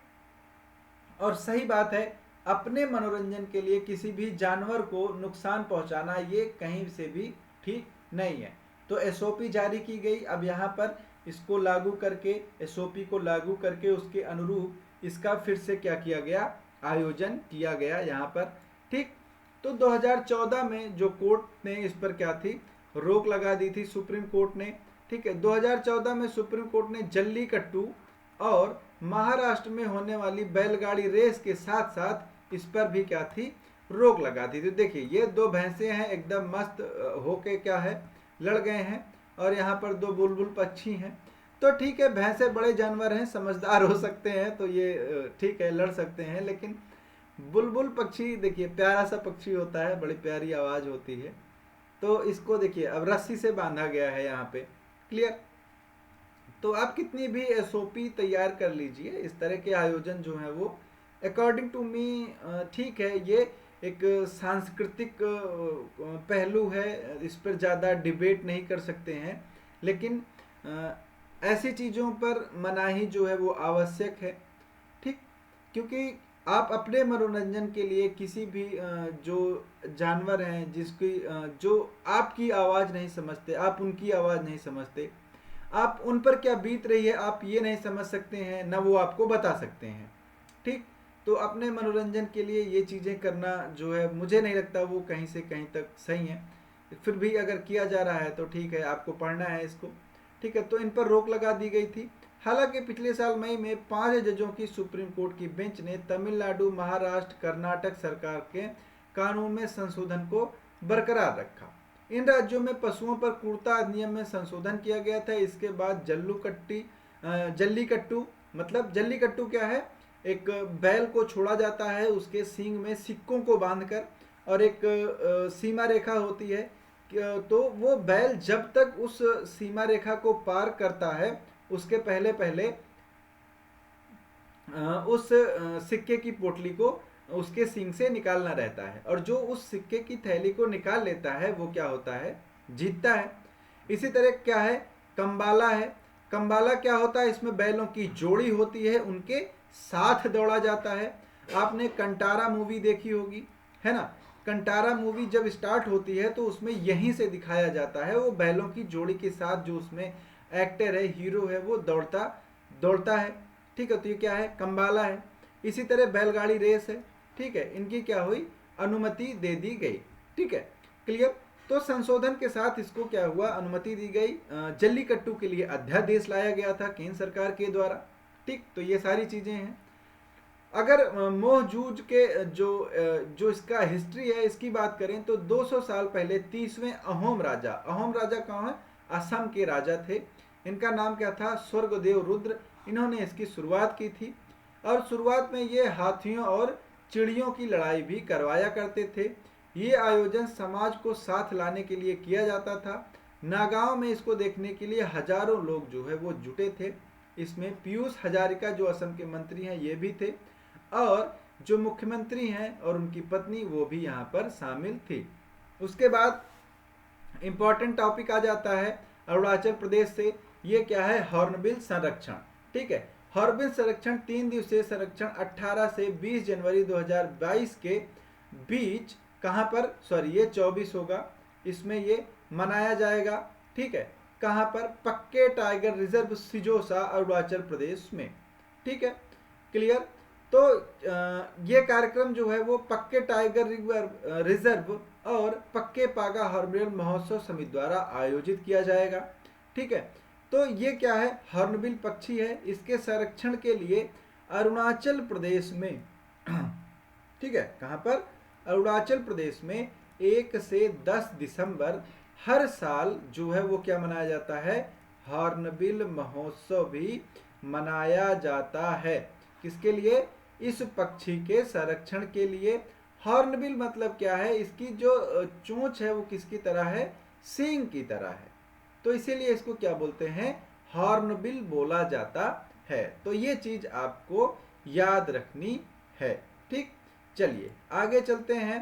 और सही बात है, अपने मनोरंजन के लिए किसी भी जानवर को नुकसान पहुंचाना ये कहीं से भी ठीक नहीं है। तो SOP जारी की गई। अब यहाँ पर इसको लागू करके, SOP को लागू करके उसके अनुरूप इसका फिर से क्या किया गया, आयोजन किया गया यहाँ पर। ठीक, तो 2014 में जो कोर्ट ने इस पर क्या थी, रोक लगा दी थी, सुप्रीम कोर्ट ने। ठीक है, 2014 में सुप्रीम कोर्ट ने जल्लीकट्टू और महाराष्ट्र में होने वाली बैलगाड़ी रेस के साथ साथ इस पर भी क्या थी, रोक लगा दी। तो देखिए ये दो भैंसे हैं एकदम मस्त होके क्या है लड़ गए हैं, और यहाँ पर दो बुलबुल पक्षी हैं। तो ठीक है, भैंसे बड़े जानवर हैं, समझदार हो सकते हैं, तो ये ठीक है लड़ सकते हैं। लेकिन बुलबुल पक्षी देखिए प्यारा सा पक्षी होता है, बड़ी प्यारी आवाज होती है। तो इसको देखिए अब रस्सी से बांधा गया है यहाँ पे, क्लियर। तो आप कितनी भी एसओपी तैयार कर लीजिए, इस तरह के आयोजन जो है वो अकॉर्डिंग टू मी ठीक है, ये एक सांस्कृतिक पहलू है, इस पर ज़्यादा डिबेट नहीं कर सकते हैं। लेकिन ऐसी चीज़ों पर मनाही जो है वो आवश्यक है, ठीक। क्योंकि आप अपने मनोरंजन के लिए किसी भी जो जानवर हैं जिसकी जो आपकी आवाज़ नहीं समझते, आप उनकी आवाज़ नहीं समझते, आप उन पर क्या बीत रही है आप ये नहीं समझ सकते हैं, ना वो आपको बता सकते हैं, ठीक। तो अपने मनोरंजन के लिए ये चीज़ें करना जो है मुझे नहीं लगता वो कहीं से कहीं तक सही है। फिर भी अगर किया जा रहा है तो ठीक है, आपको पढ़ना है इसको, ठीक है। तो इन पर रोक लगा दी गई थी। हालांकि पिछले साल मई में 5 जजों की सुप्रीम कोर्ट की बेंच ने तमिलनाडु, महाराष्ट्र, कर्नाटक सरकार के कानून में संशोधन को बरकरार रखा। इन राज्यों में पशुओं पर क्रूरता अधिनियम में संशोधन किया गया था। इसके बाद जल्लीकट्टू, मतलब जल्लीकट्टू क्या है, एक बैल को छोड़ा जाता है, उसके सींग में सिक्कों को बांधकर, और एक सीमा रेखा होती है। तो वो बैल जब तक उस सीमा रेखा को पार करता है उसके पहले पहले उस सिक्के की पोटली को उसके सींग से निकालना रहता है, और जो उस सिक्के की थैली को निकाल लेता है वो क्या होता है, जीतता है। इसी तरह क्या है, कंबाला है। कंबाला क्या होता है, इसमें बैलों की जोड़ी होती है, उनके साथ दौड़ा जाता है। आपने कंटारा मूवी देखी होगी, है ना। कंटारा मूवी जब स्टार्ट होती है तो उसमें यहीं से दिखाया जाता है, वो बैलों की जोड़ी के साथ जो उसमें एक्टर है, हीरो है, वो दौड़ता है, ठीक है। तो ये क्या है, कंबाला है। इसी तरह बैलगाड़ी रेस है, ठीक है, इनकी क्या हुई, अनुमति दे दी गई, ठीक है, क्लियर। तो संशोधन के साथ इसको क्या हुआ, अनुमति दी गई। जल्लीकट्टू के लिए अध्यादेश लाया गया था केंद्र सरकार के द्वारा, ठीक। तो ये सारी चीजें हैं। अगर मोह जूझ के जो इसका हिस्ट्री है इसकी बात करें तो 200 साल पहले 30वें अहोम राजा कौन है, असम के राजा थे। इनका नाम क्या था, स्वर्गदेव रुद्र। इन्होंने इसकी शुरुआत की थी, और शुरुआत में ये हाथियों और चिड़ियों की लड़ाई भी करवाया करते थे। ये आयोजन समाज को साथ लाने के लिए किया जाता था। नागांव में इसको देखने के लिए हजारों लोग जो है वो जुटे थे। इसमें पीयूष हजारिका जो असम के मंत्री हैं ये भी थे, और जो मुख्यमंत्री हैं और उनकी पत्नी वो भी यहाँ पर शामिल थी। उसके बाद इंपॉर्टेंट टॉपिक आ जाता है अरुणाचल प्रदेश से, ये क्या है, हॉर्नबिल संरक्षण, ठीक है। हॉर्नबिल संरक्षण 3 दिवसीय संरक्षण 18 से 20 जनवरी 2022 के बीच कहाँ पर, सॉरी ये 24 होगा, इसमें ये मनाया जाएगा, ठीक है। कहाँ पर, पक्के टाइगर रिजर्व सिजोसा अरुणाचल प्रदेश में, ठीक है, क्लियर। तो ये कार्यक्रम जो है वो पक्के टाइगर रिजर्व और पक्के पागा हॉर्नबिल महोत्सव समिति द्वारा आयोजित किया जाएगा, ठीक है। तो ये क्या है, हॉर्नबिल पक्षी है, इसके संरक्षण के लिए अरुणाचल प्रदेश में ठीक है, कहाँ पर, अरुणाचल प्रदेश में 1 से 10 दिसंबर हर साल जो है वो क्या मनाया जाता है, हॉर्नबिल महोत्सव भी मनाया जाता है। किसके लिए, इस पक्षी के संरक्षण के लिए। हॉर्नबिल मतलब क्या है, इसकी जो चोंच है वो किसकी तरह है, सींग की तरह है, तो इसीलिए इसको क्या बोलते हैं, हॉर्नबिल बोला जाता है। तो ये चीज आपको याद रखनी है, ठीक। चलिए आगे चलते हैं।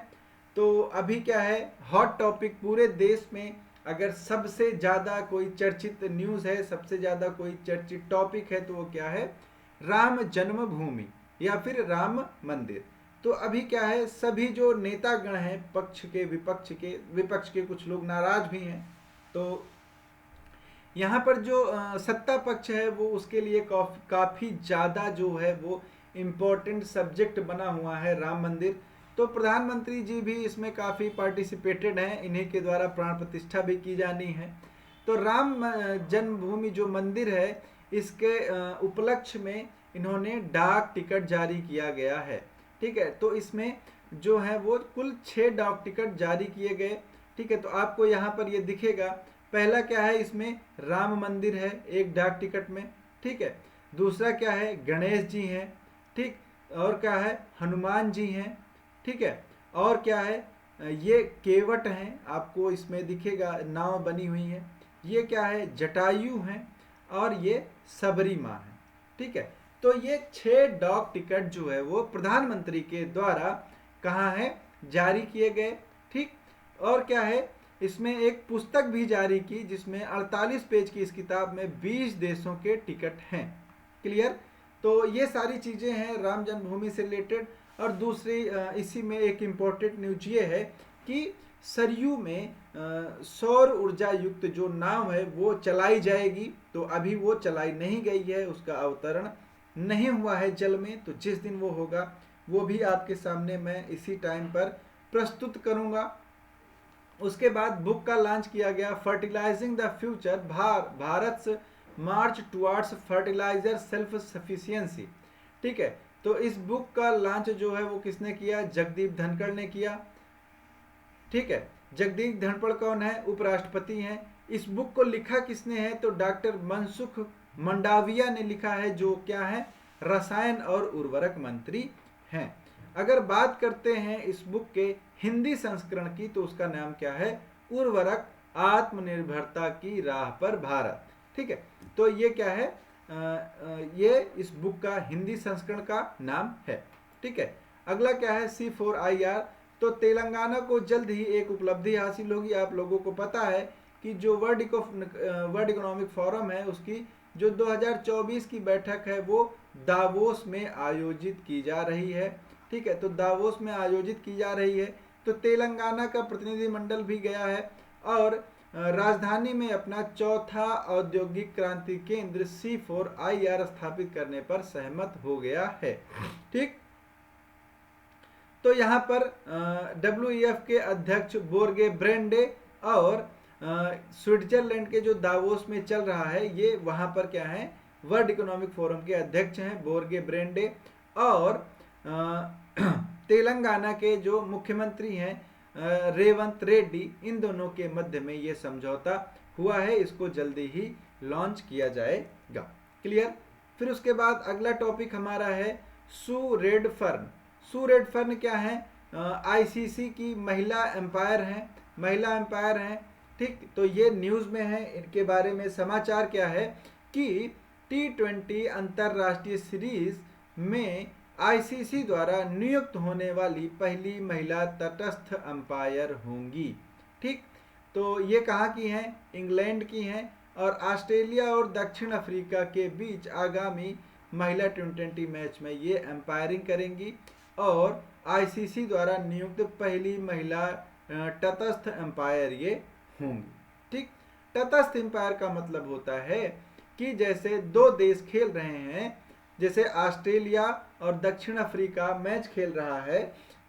तो अभी क्या है, हॉट टॉपिक पूरे देश में अगर सबसे ज्यादा कोई चर्चित न्यूज है, सबसे ज्यादा कोई चर्चित टॉपिक है, तो वो क्या है, राम जन्मभूमि या फिर राम मंदिर। तो अभी क्या है, सभी जो नेतागण हैं, पक्ष के विपक्ष के कुछ लोग नाराज भी हैं। तो यहाँ पर जो सत्ता पक्ष है वो उसके लिए काफी ज्यादा जो है वो इम्पोर्टेंट सब्जेक्ट बना हुआ है राम मंदिर। तो प्रधानमंत्री जी भी इसमें काफी पार्टिसिपेटेड हैं, इन्हीं के द्वारा प्राण प्रतिष्ठा भी की जानी है। तो राम जन्मभूमि जो मंदिर है इसके उपलक्ष्य में इन्होंने डाक टिकट जारी किया गया है। ठीक है, तो इसमें जो है वो कुल 6 डाक टिकट जारी किए गए। ठीक है, तो आपको यहाँ पर ये दिखेगा। पहला क्या है, इसमें राम मंदिर है एक डाक टिकट में। ठीक है, दूसरा क्या है, गणेश जी हैं। ठीक, और क्या है, हनुमान जी हैं। ठीक है, और क्या है, ये केवट हैं, आपको इसमें दिखेगा नाव बनी हुई है। ये क्या है, जटायु हैं, और ये सबरी माँ है। ठीक है, तो ये 6 डाक टिकट जो है वो प्रधानमंत्री के द्वारा कहाँ है, जारी किए गए। ठीक, और क्या है, इसमें एक पुस्तक भी जारी की जिसमें 48 पेज की इस किताब में 20 देशों के टिकट हैं। क्लियर, तो ये सारी चीज़ें हैं राम जन्मभूमि से रिलेटेड। और दूसरी इसी में एक इम्पोर्टेंट न्यूज ये है कि सरयू में सौर ऊर्जा युक्त जो नाव है वो चलाई जाएगी। तो अभी वो चलाई नहीं गई है, उसका अवतरण नहीं हुआ है जल में। तो जिस दिन वो होगा वो भी आपके सामने मैं इसी टाइम पर प्रस्तुत करूंगा। उसके बाद बुक का लॉन्च किया गया, fertilising the future, Bharat march towards fertiliser self sufficiency. ठीक है, तो इस बुक का लॉन्च जो है वो किसने किया, जगदीप धनखड़ ने किया। ठीक है, जगदीप धनखड़ कौन है, उपराष्ट्रपति हैं। इस बुक को लिखा किसने है, तो डॉक्टर मनसुख मंडाविया ने लिखा है, जो क्या है, रसायन और उर्वरक मंत्री हैं। अगर बात करते हैं इस बुक के हिंदी संस्करण की, तो उसका नाम क्या है, उर्वरक आत्मनिर्भरता की राह पर भारत। ठीक है, तो ये क्या है, ये इस बुक का हिंदी संस्करण का नाम है। ठीक है, अगला क्या है, C4IR। तो तेलंगाना को जल्द ही एक उपलब्धि हासिल होगी। आप लोगों को पता है कि जो वर्ल्ड इकोनॉमिक फोरम है उसकी जो 2024 की बैठक है वो दावोस में आयोजित की जा रही है। ठीक है, तो दावोस में आयोजित की जा रही है, तो तेलंगाना का प्रतिनिधिमंडल भी गया है और राजधानी में अपना चौथा औद्योगिक क्रांति केंद्र C4IR स्थापित करने पर सहमत हो गया है। ठीक, तो यहाँ पर WEF के अध्यक्ष बोर्गे ब्रेंडे और स्विट्जरलैंड के जो दावोस में चल रहा है, ये वहाँ पर क्या है, वर्ल्ड इकोनॉमिक फोरम के अध्यक्ष हैं बोर्गे ब्रेंडे। और तेलंगाना के जो मुख्यमंत्री हैं रेवंत रेड्डी, इन दोनों के मध्य में ये समझौता हुआ है। इसको जल्दी ही लॉन्च किया जाएगा। क्लियर, फिर उसके बाद अगला टॉपिक हमारा है सू रेडफर्न। सू रेडफर्न क्या है, ICC की महिला एम्पायर हैं। ठीक, तो ये न्यूज़ में है, इनके बारे में समाचार क्या है कि T20 अंतरराष्ट्रीय सीरीज में ICC द्वारा नियुक्त होने वाली पहली महिला तटस्थ अंपायर होंगी। ठीक, तो ये कहाँ की हैं, इंग्लैंड की हैं, और ऑस्ट्रेलिया और दक्षिण अफ्रीका के बीच आगामी महिला T20 मैच में ये एम्पायरिंग करेंगी और ICC द्वारा नियुक्त पहली महिला तटस्थ एम्पायर ये होंगी। ठीक, तटस्थ एम्पायर का मतलब होता है कि जैसे दो देश खेल रहे हैं, जैसे ऑस्ट्रेलिया और दक्षिण अफ्रीका मैच खेल रहा है,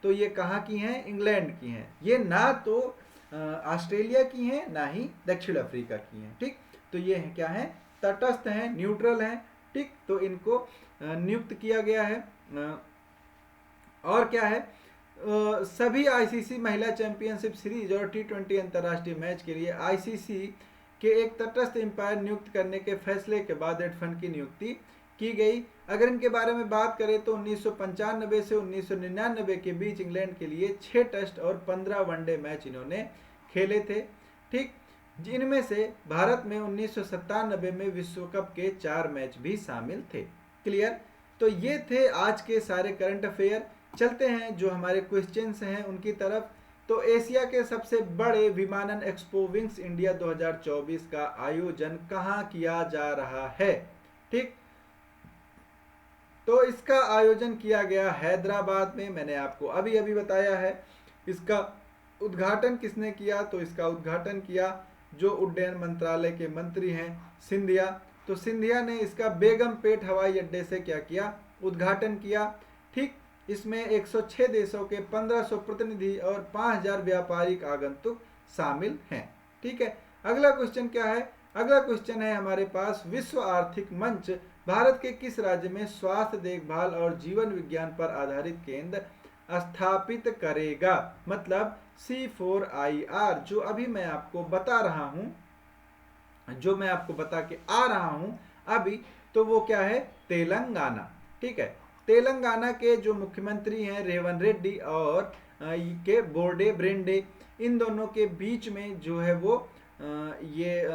तो ये कहाँ की हैं, इंग्लैंड की हैं। ये ना तो ऑस्ट्रेलिया की हैं ना ही दक्षिण अफ्रीका की हैं। ठीक, तो ये क्या है, तटस्थ हैं, न्यूट्रल हैं। ठीक, तो इनको नियुक्त किया गया है। और क्या है, सभी ICC महिला चैंपियनशिप सीरीज और T20 अंतर्राष्ट्रीय मैच के लिए ICC के एक तटस्थ एम्पायर नियुक्त करने के फैसले के बाद रेडफर्न की नियुक्ति की गई। अगर इनके बारे में बात करें तो 1995 से 1999 के बीच इंग्लैंड के लिए 6 टेस्ट और 15 वनडे मैच इन्होंने खेले थे। ठीक, जिनमें से भारत में 1997 में विश्व कप के 4 मैच भी शामिल थे। क्लियर, तो ये थे आज के सारे करंट अफेयर। चलते हैं जो हमारे क्वेश्चंस हैं उनकी तरफ। तो एशिया के सबसे बड़े विमानन एक्सपो विंग्स इंडिया 2024 का आयोजन कहाँ किया जा रहा है। ठीक, तो इसका आयोजन किया गया हैदराबाद में, मैंने आपको अभी अभी बताया है। इसका उद्घाटन किसने किया, तो इसका उद्घाटन किया जो उड्डयन मंत्रालय के मंत्री हैं सिंधिया। तो सिंधिया ने इसका बेगमपेट हवाई अड्डे से क्या किया, उद्घाटन किया। ठीक, इसमें 106 देशों के 1500 प्रतिनिधि और 5000 व्यापारिक आगंतुक शामिल हैं। ठीक है, अगला क्वेश्चन क्या है, अगला क्वेश्चन है हमारे पास, विश्व आर्थिक मंच भारत के किस राज्य में स्वास्थ्य देखभाल और जीवन विज्ञान पर आधारित केंद्र स्थापित करेगा? मतलब C4IR जो अभी मैं आपको बता रहा हूं, जो मैं आपको बता के आ रहा हूं अभी, तो वो क्या है? तेलंगाना। ठीक है, तेलंगाना के जो मुख्यमंत्री हैं रेवंत रेड्डी और के बोर्डे ब्रेंडे, इन दोनों के बीच में जो है वो ये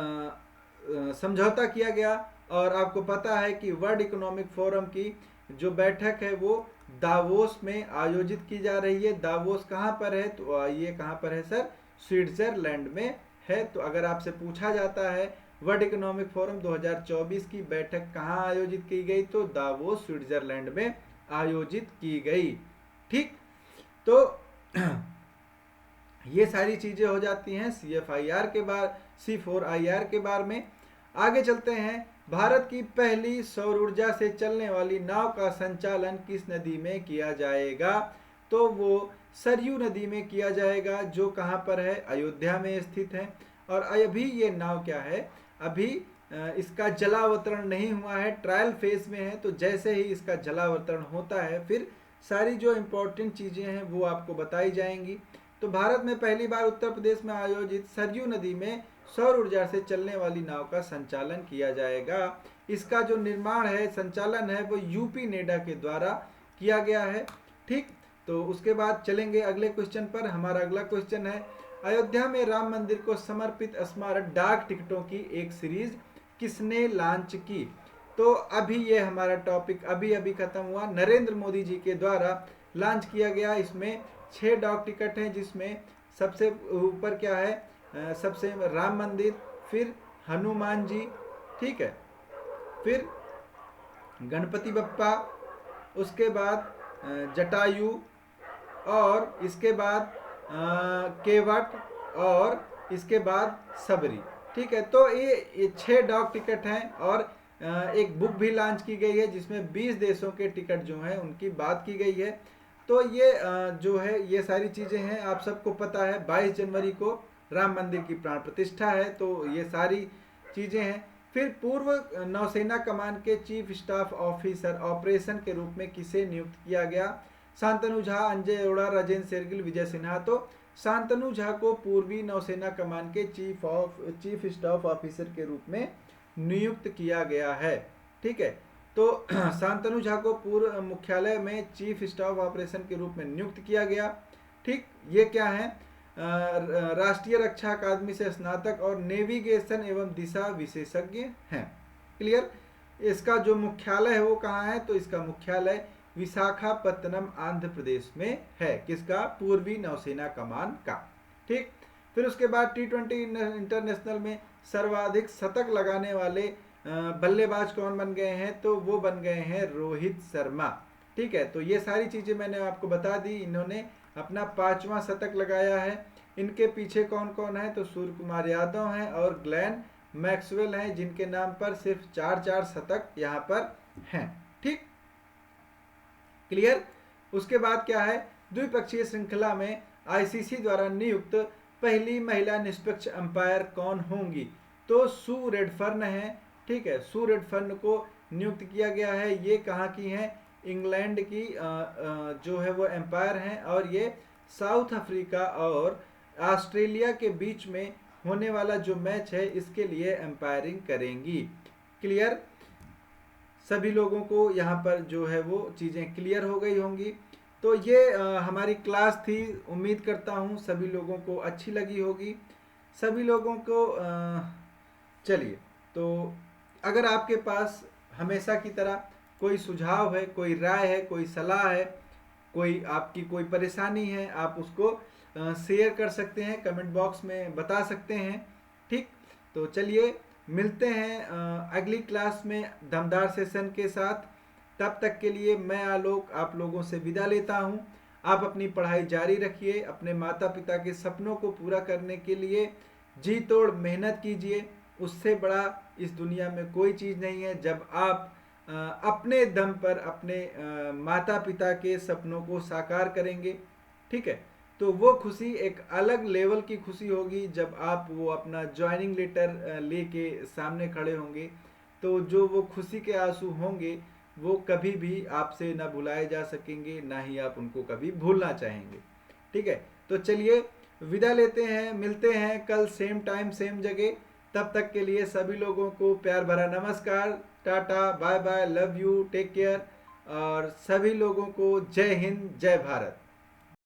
समझौता किया गया। और आपको पता है कि वर्ल्ड इकोनॉमिक फोरम की जो बैठक है वो दावोस में आयोजित की जा रही है। दावोस कहाँ पर है? तो ये कहाँ पर है सर? स्विट्जरलैंड में है। तो अगर आपसे पूछा जाता है वर्ल्ड इकोनॉमिक फोरम 2024 की बैठक कहाँ आयोजित की गई, तो दावोस स्विट्जरलैंड में आयोजित की गई। ठीक, तो ये सारी चीजें हो जाती हैं C4IR के बारे में। आगे चलते हैं, भारत की पहली सौर ऊर्जा से चलने वाली नाव का संचालन किस नदी में किया जाएगा? तो वो सरयू नदी में किया जाएगा, जो कहाँ पर है? अयोध्या में स्थित है। और अभी ये नाव क्या है? अभी इसका जलावतरण नहीं हुआ है, ट्रायल फेज में है। तो जैसे ही इसका जलावतरण होता है फिर सारी जो इम्पोर्टेंट चीज़ें हैं वो आपको बताई जाएंगी। तो भारत में पहली बार उत्तर प्रदेश में आयोजित सरयू नदी में सौर ऊर्जा से चलने वाली नाव का संचालन किया जाएगा। इसका जो निर्माण है, संचालन है, वो यूपी नेडा के द्वारा किया गया है। ठीक, तो उसके बाद चलेंगे अगले क्वेश्चन पर। हमारा अगला क्वेश्चन है, अयोध्या में राम मंदिर को समर्पित स्मारक डाक टिकटों की एक सीरीज किसने लॉन्च की? तो अभी ये हमारा टॉपिक अभी खत्म हुआ, नरेंद्र मोदी जी के द्वारा लॉन्च किया गया। इसमें 6 डाक टिकट हैं, जिसमें सबसे ऊपर क्या है? सबसे राम मंदिर, फिर हनुमान जी, ठीक है, फिर गणपति बप्पा, उसके बाद जटायु, और इसके बाद केवट, और इसके बाद सबरी। ठीक है, तो ये 6 डाक टिकट हैं। और एक बुक भी लॉन्च की गई है जिसमें 20 देशों के टिकट जो हैं उनकी बात की गई है। तो ये जो है ये सारी चीज़ें हैं, आप सबको पता है 22 जनवरी को राम मंदिर की प्राण प्रतिष्ठा है। तो ये सारी चीज़ें हैं। फिर पूर्व नौसेना कमान के चीफ स्टाफ ऑफिसर ऑपरेशन के रूप में किसे नियुक्त किया गया? शांतनु झा, अंजय अरोड़ा, राजेंद्र शेरगिल, विजय सिन्हा। तो शांतनु झा को पूर्वी नौसेना कमान के चीफ स्टाफ ऑफिसर के रूप में नियुक्त किया गया है। ठीक है, तो शांतनु झा को पूर्व मुख्यालय में चीफ स्टाफ ऑपरेशन के रूप में नियुक्त किया गया। ठीक, ये क्या है? राष्ट्रीय रक्षा अकादमी से स्नातक और नेविगेशन एवं दिशा विशेषज्ञ हैं। क्लियर? इसका जो मुख्यालय है वो कहाँ है? तो इसका मुख्यालय विशाखापत्तनम आंध्र प्रदेश में है। किसका? पूर्वी नौसेना कमान का। ठीक, फिर उसके बाद T20 इंटरनेशनल में सर्वाधिक शतक लगाने वाले बल्लेबाज कौन बन गए हैं? तो वो बन गए हैं रोहित शर्मा। ठीक है, तो ये सारी चीज़ें मैंने आपको बता दी। इन्होंने अपना 5वां शतक लगाया है। इनके पीछे कौन कौन है? तो सूर्य कुमार यादव हैं और ग्लेन मैक्सवेल हैं, जिनके नाम पर सिर्फ 4 शतक यहाँ पर हैं। ठीक, क्लियर? उसके बाद क्या है? द्विपक्षीय श्रृंखला में आईसीसी द्वारा नियुक्त पहली महिला निष्पक्ष अंपायर कौन होंगी? तो सू रेडफर्न है। ठीक है, सू रेडफर्न को नियुक्त किया गया है। ये कहाँ की हैं? इंग्लैंड की जो है वो एम्पायर हैं, और ये साउथ अफ्रीका और ऑस्ट्रेलिया के बीच में होने वाला जो मैच है इसके लिए एम्पायरिंग करेंगी। क्लियर? सभी लोगों को यहाँ पर जो है वो चीज़ें क्लियर हो गई होंगी। तो ये हमारी क्लास थी। उम्मीद करता हूँ सभी लोगों को अच्छी लगी होगी। सभी लोगों को चलिए, तो अगर आपके पास हमेशा की तरह कोई सुझाव है, कोई राय है, कोई सलाह है, कोई आपकी कोई परेशानी है, आप उसको शेयर कर सकते हैं, कमेंट बॉक्स में बता सकते हैं। ठीक, तो चलिए मिलते हैं अगली क्लास में दमदार सेशन के साथ। तब तक के लिए मैं आलोक आप लोगों से विदा लेता हूं। आप अपनी पढ़ाई जारी रखिए। अपने माता पिता के सपनों को पूरा करने के लिए जी तोड़ मेहनत कीजिए। उससे बड़ा इस दुनिया में कोई चीज़ नहीं है। जब आप अपने दम पर अपने माता पिता के सपनों को साकार करेंगे। ठीक है, तो वो खुशी एक अलग लेवल की खुशी होगी जब आप वो अपना ज्वाइनिंग लेटर लेके सामने खड़े होंगे। तो जो वो खुशी के आंसू होंगे वो कभी भी आपसे ना भुलाए जा सकेंगे, ना ही आप उनको कभी भूलना चाहेंगे। ठीक है, तो चलिए विदा लेते हैं, मिलते हैं कल सेम टाइम सेम जगह। तब तक के लिए सभी लोगों को प्यार भरा नमस्कार, tata, bye bye, love you, take care, और सभी लोगों को जय हिंद, जय भारत।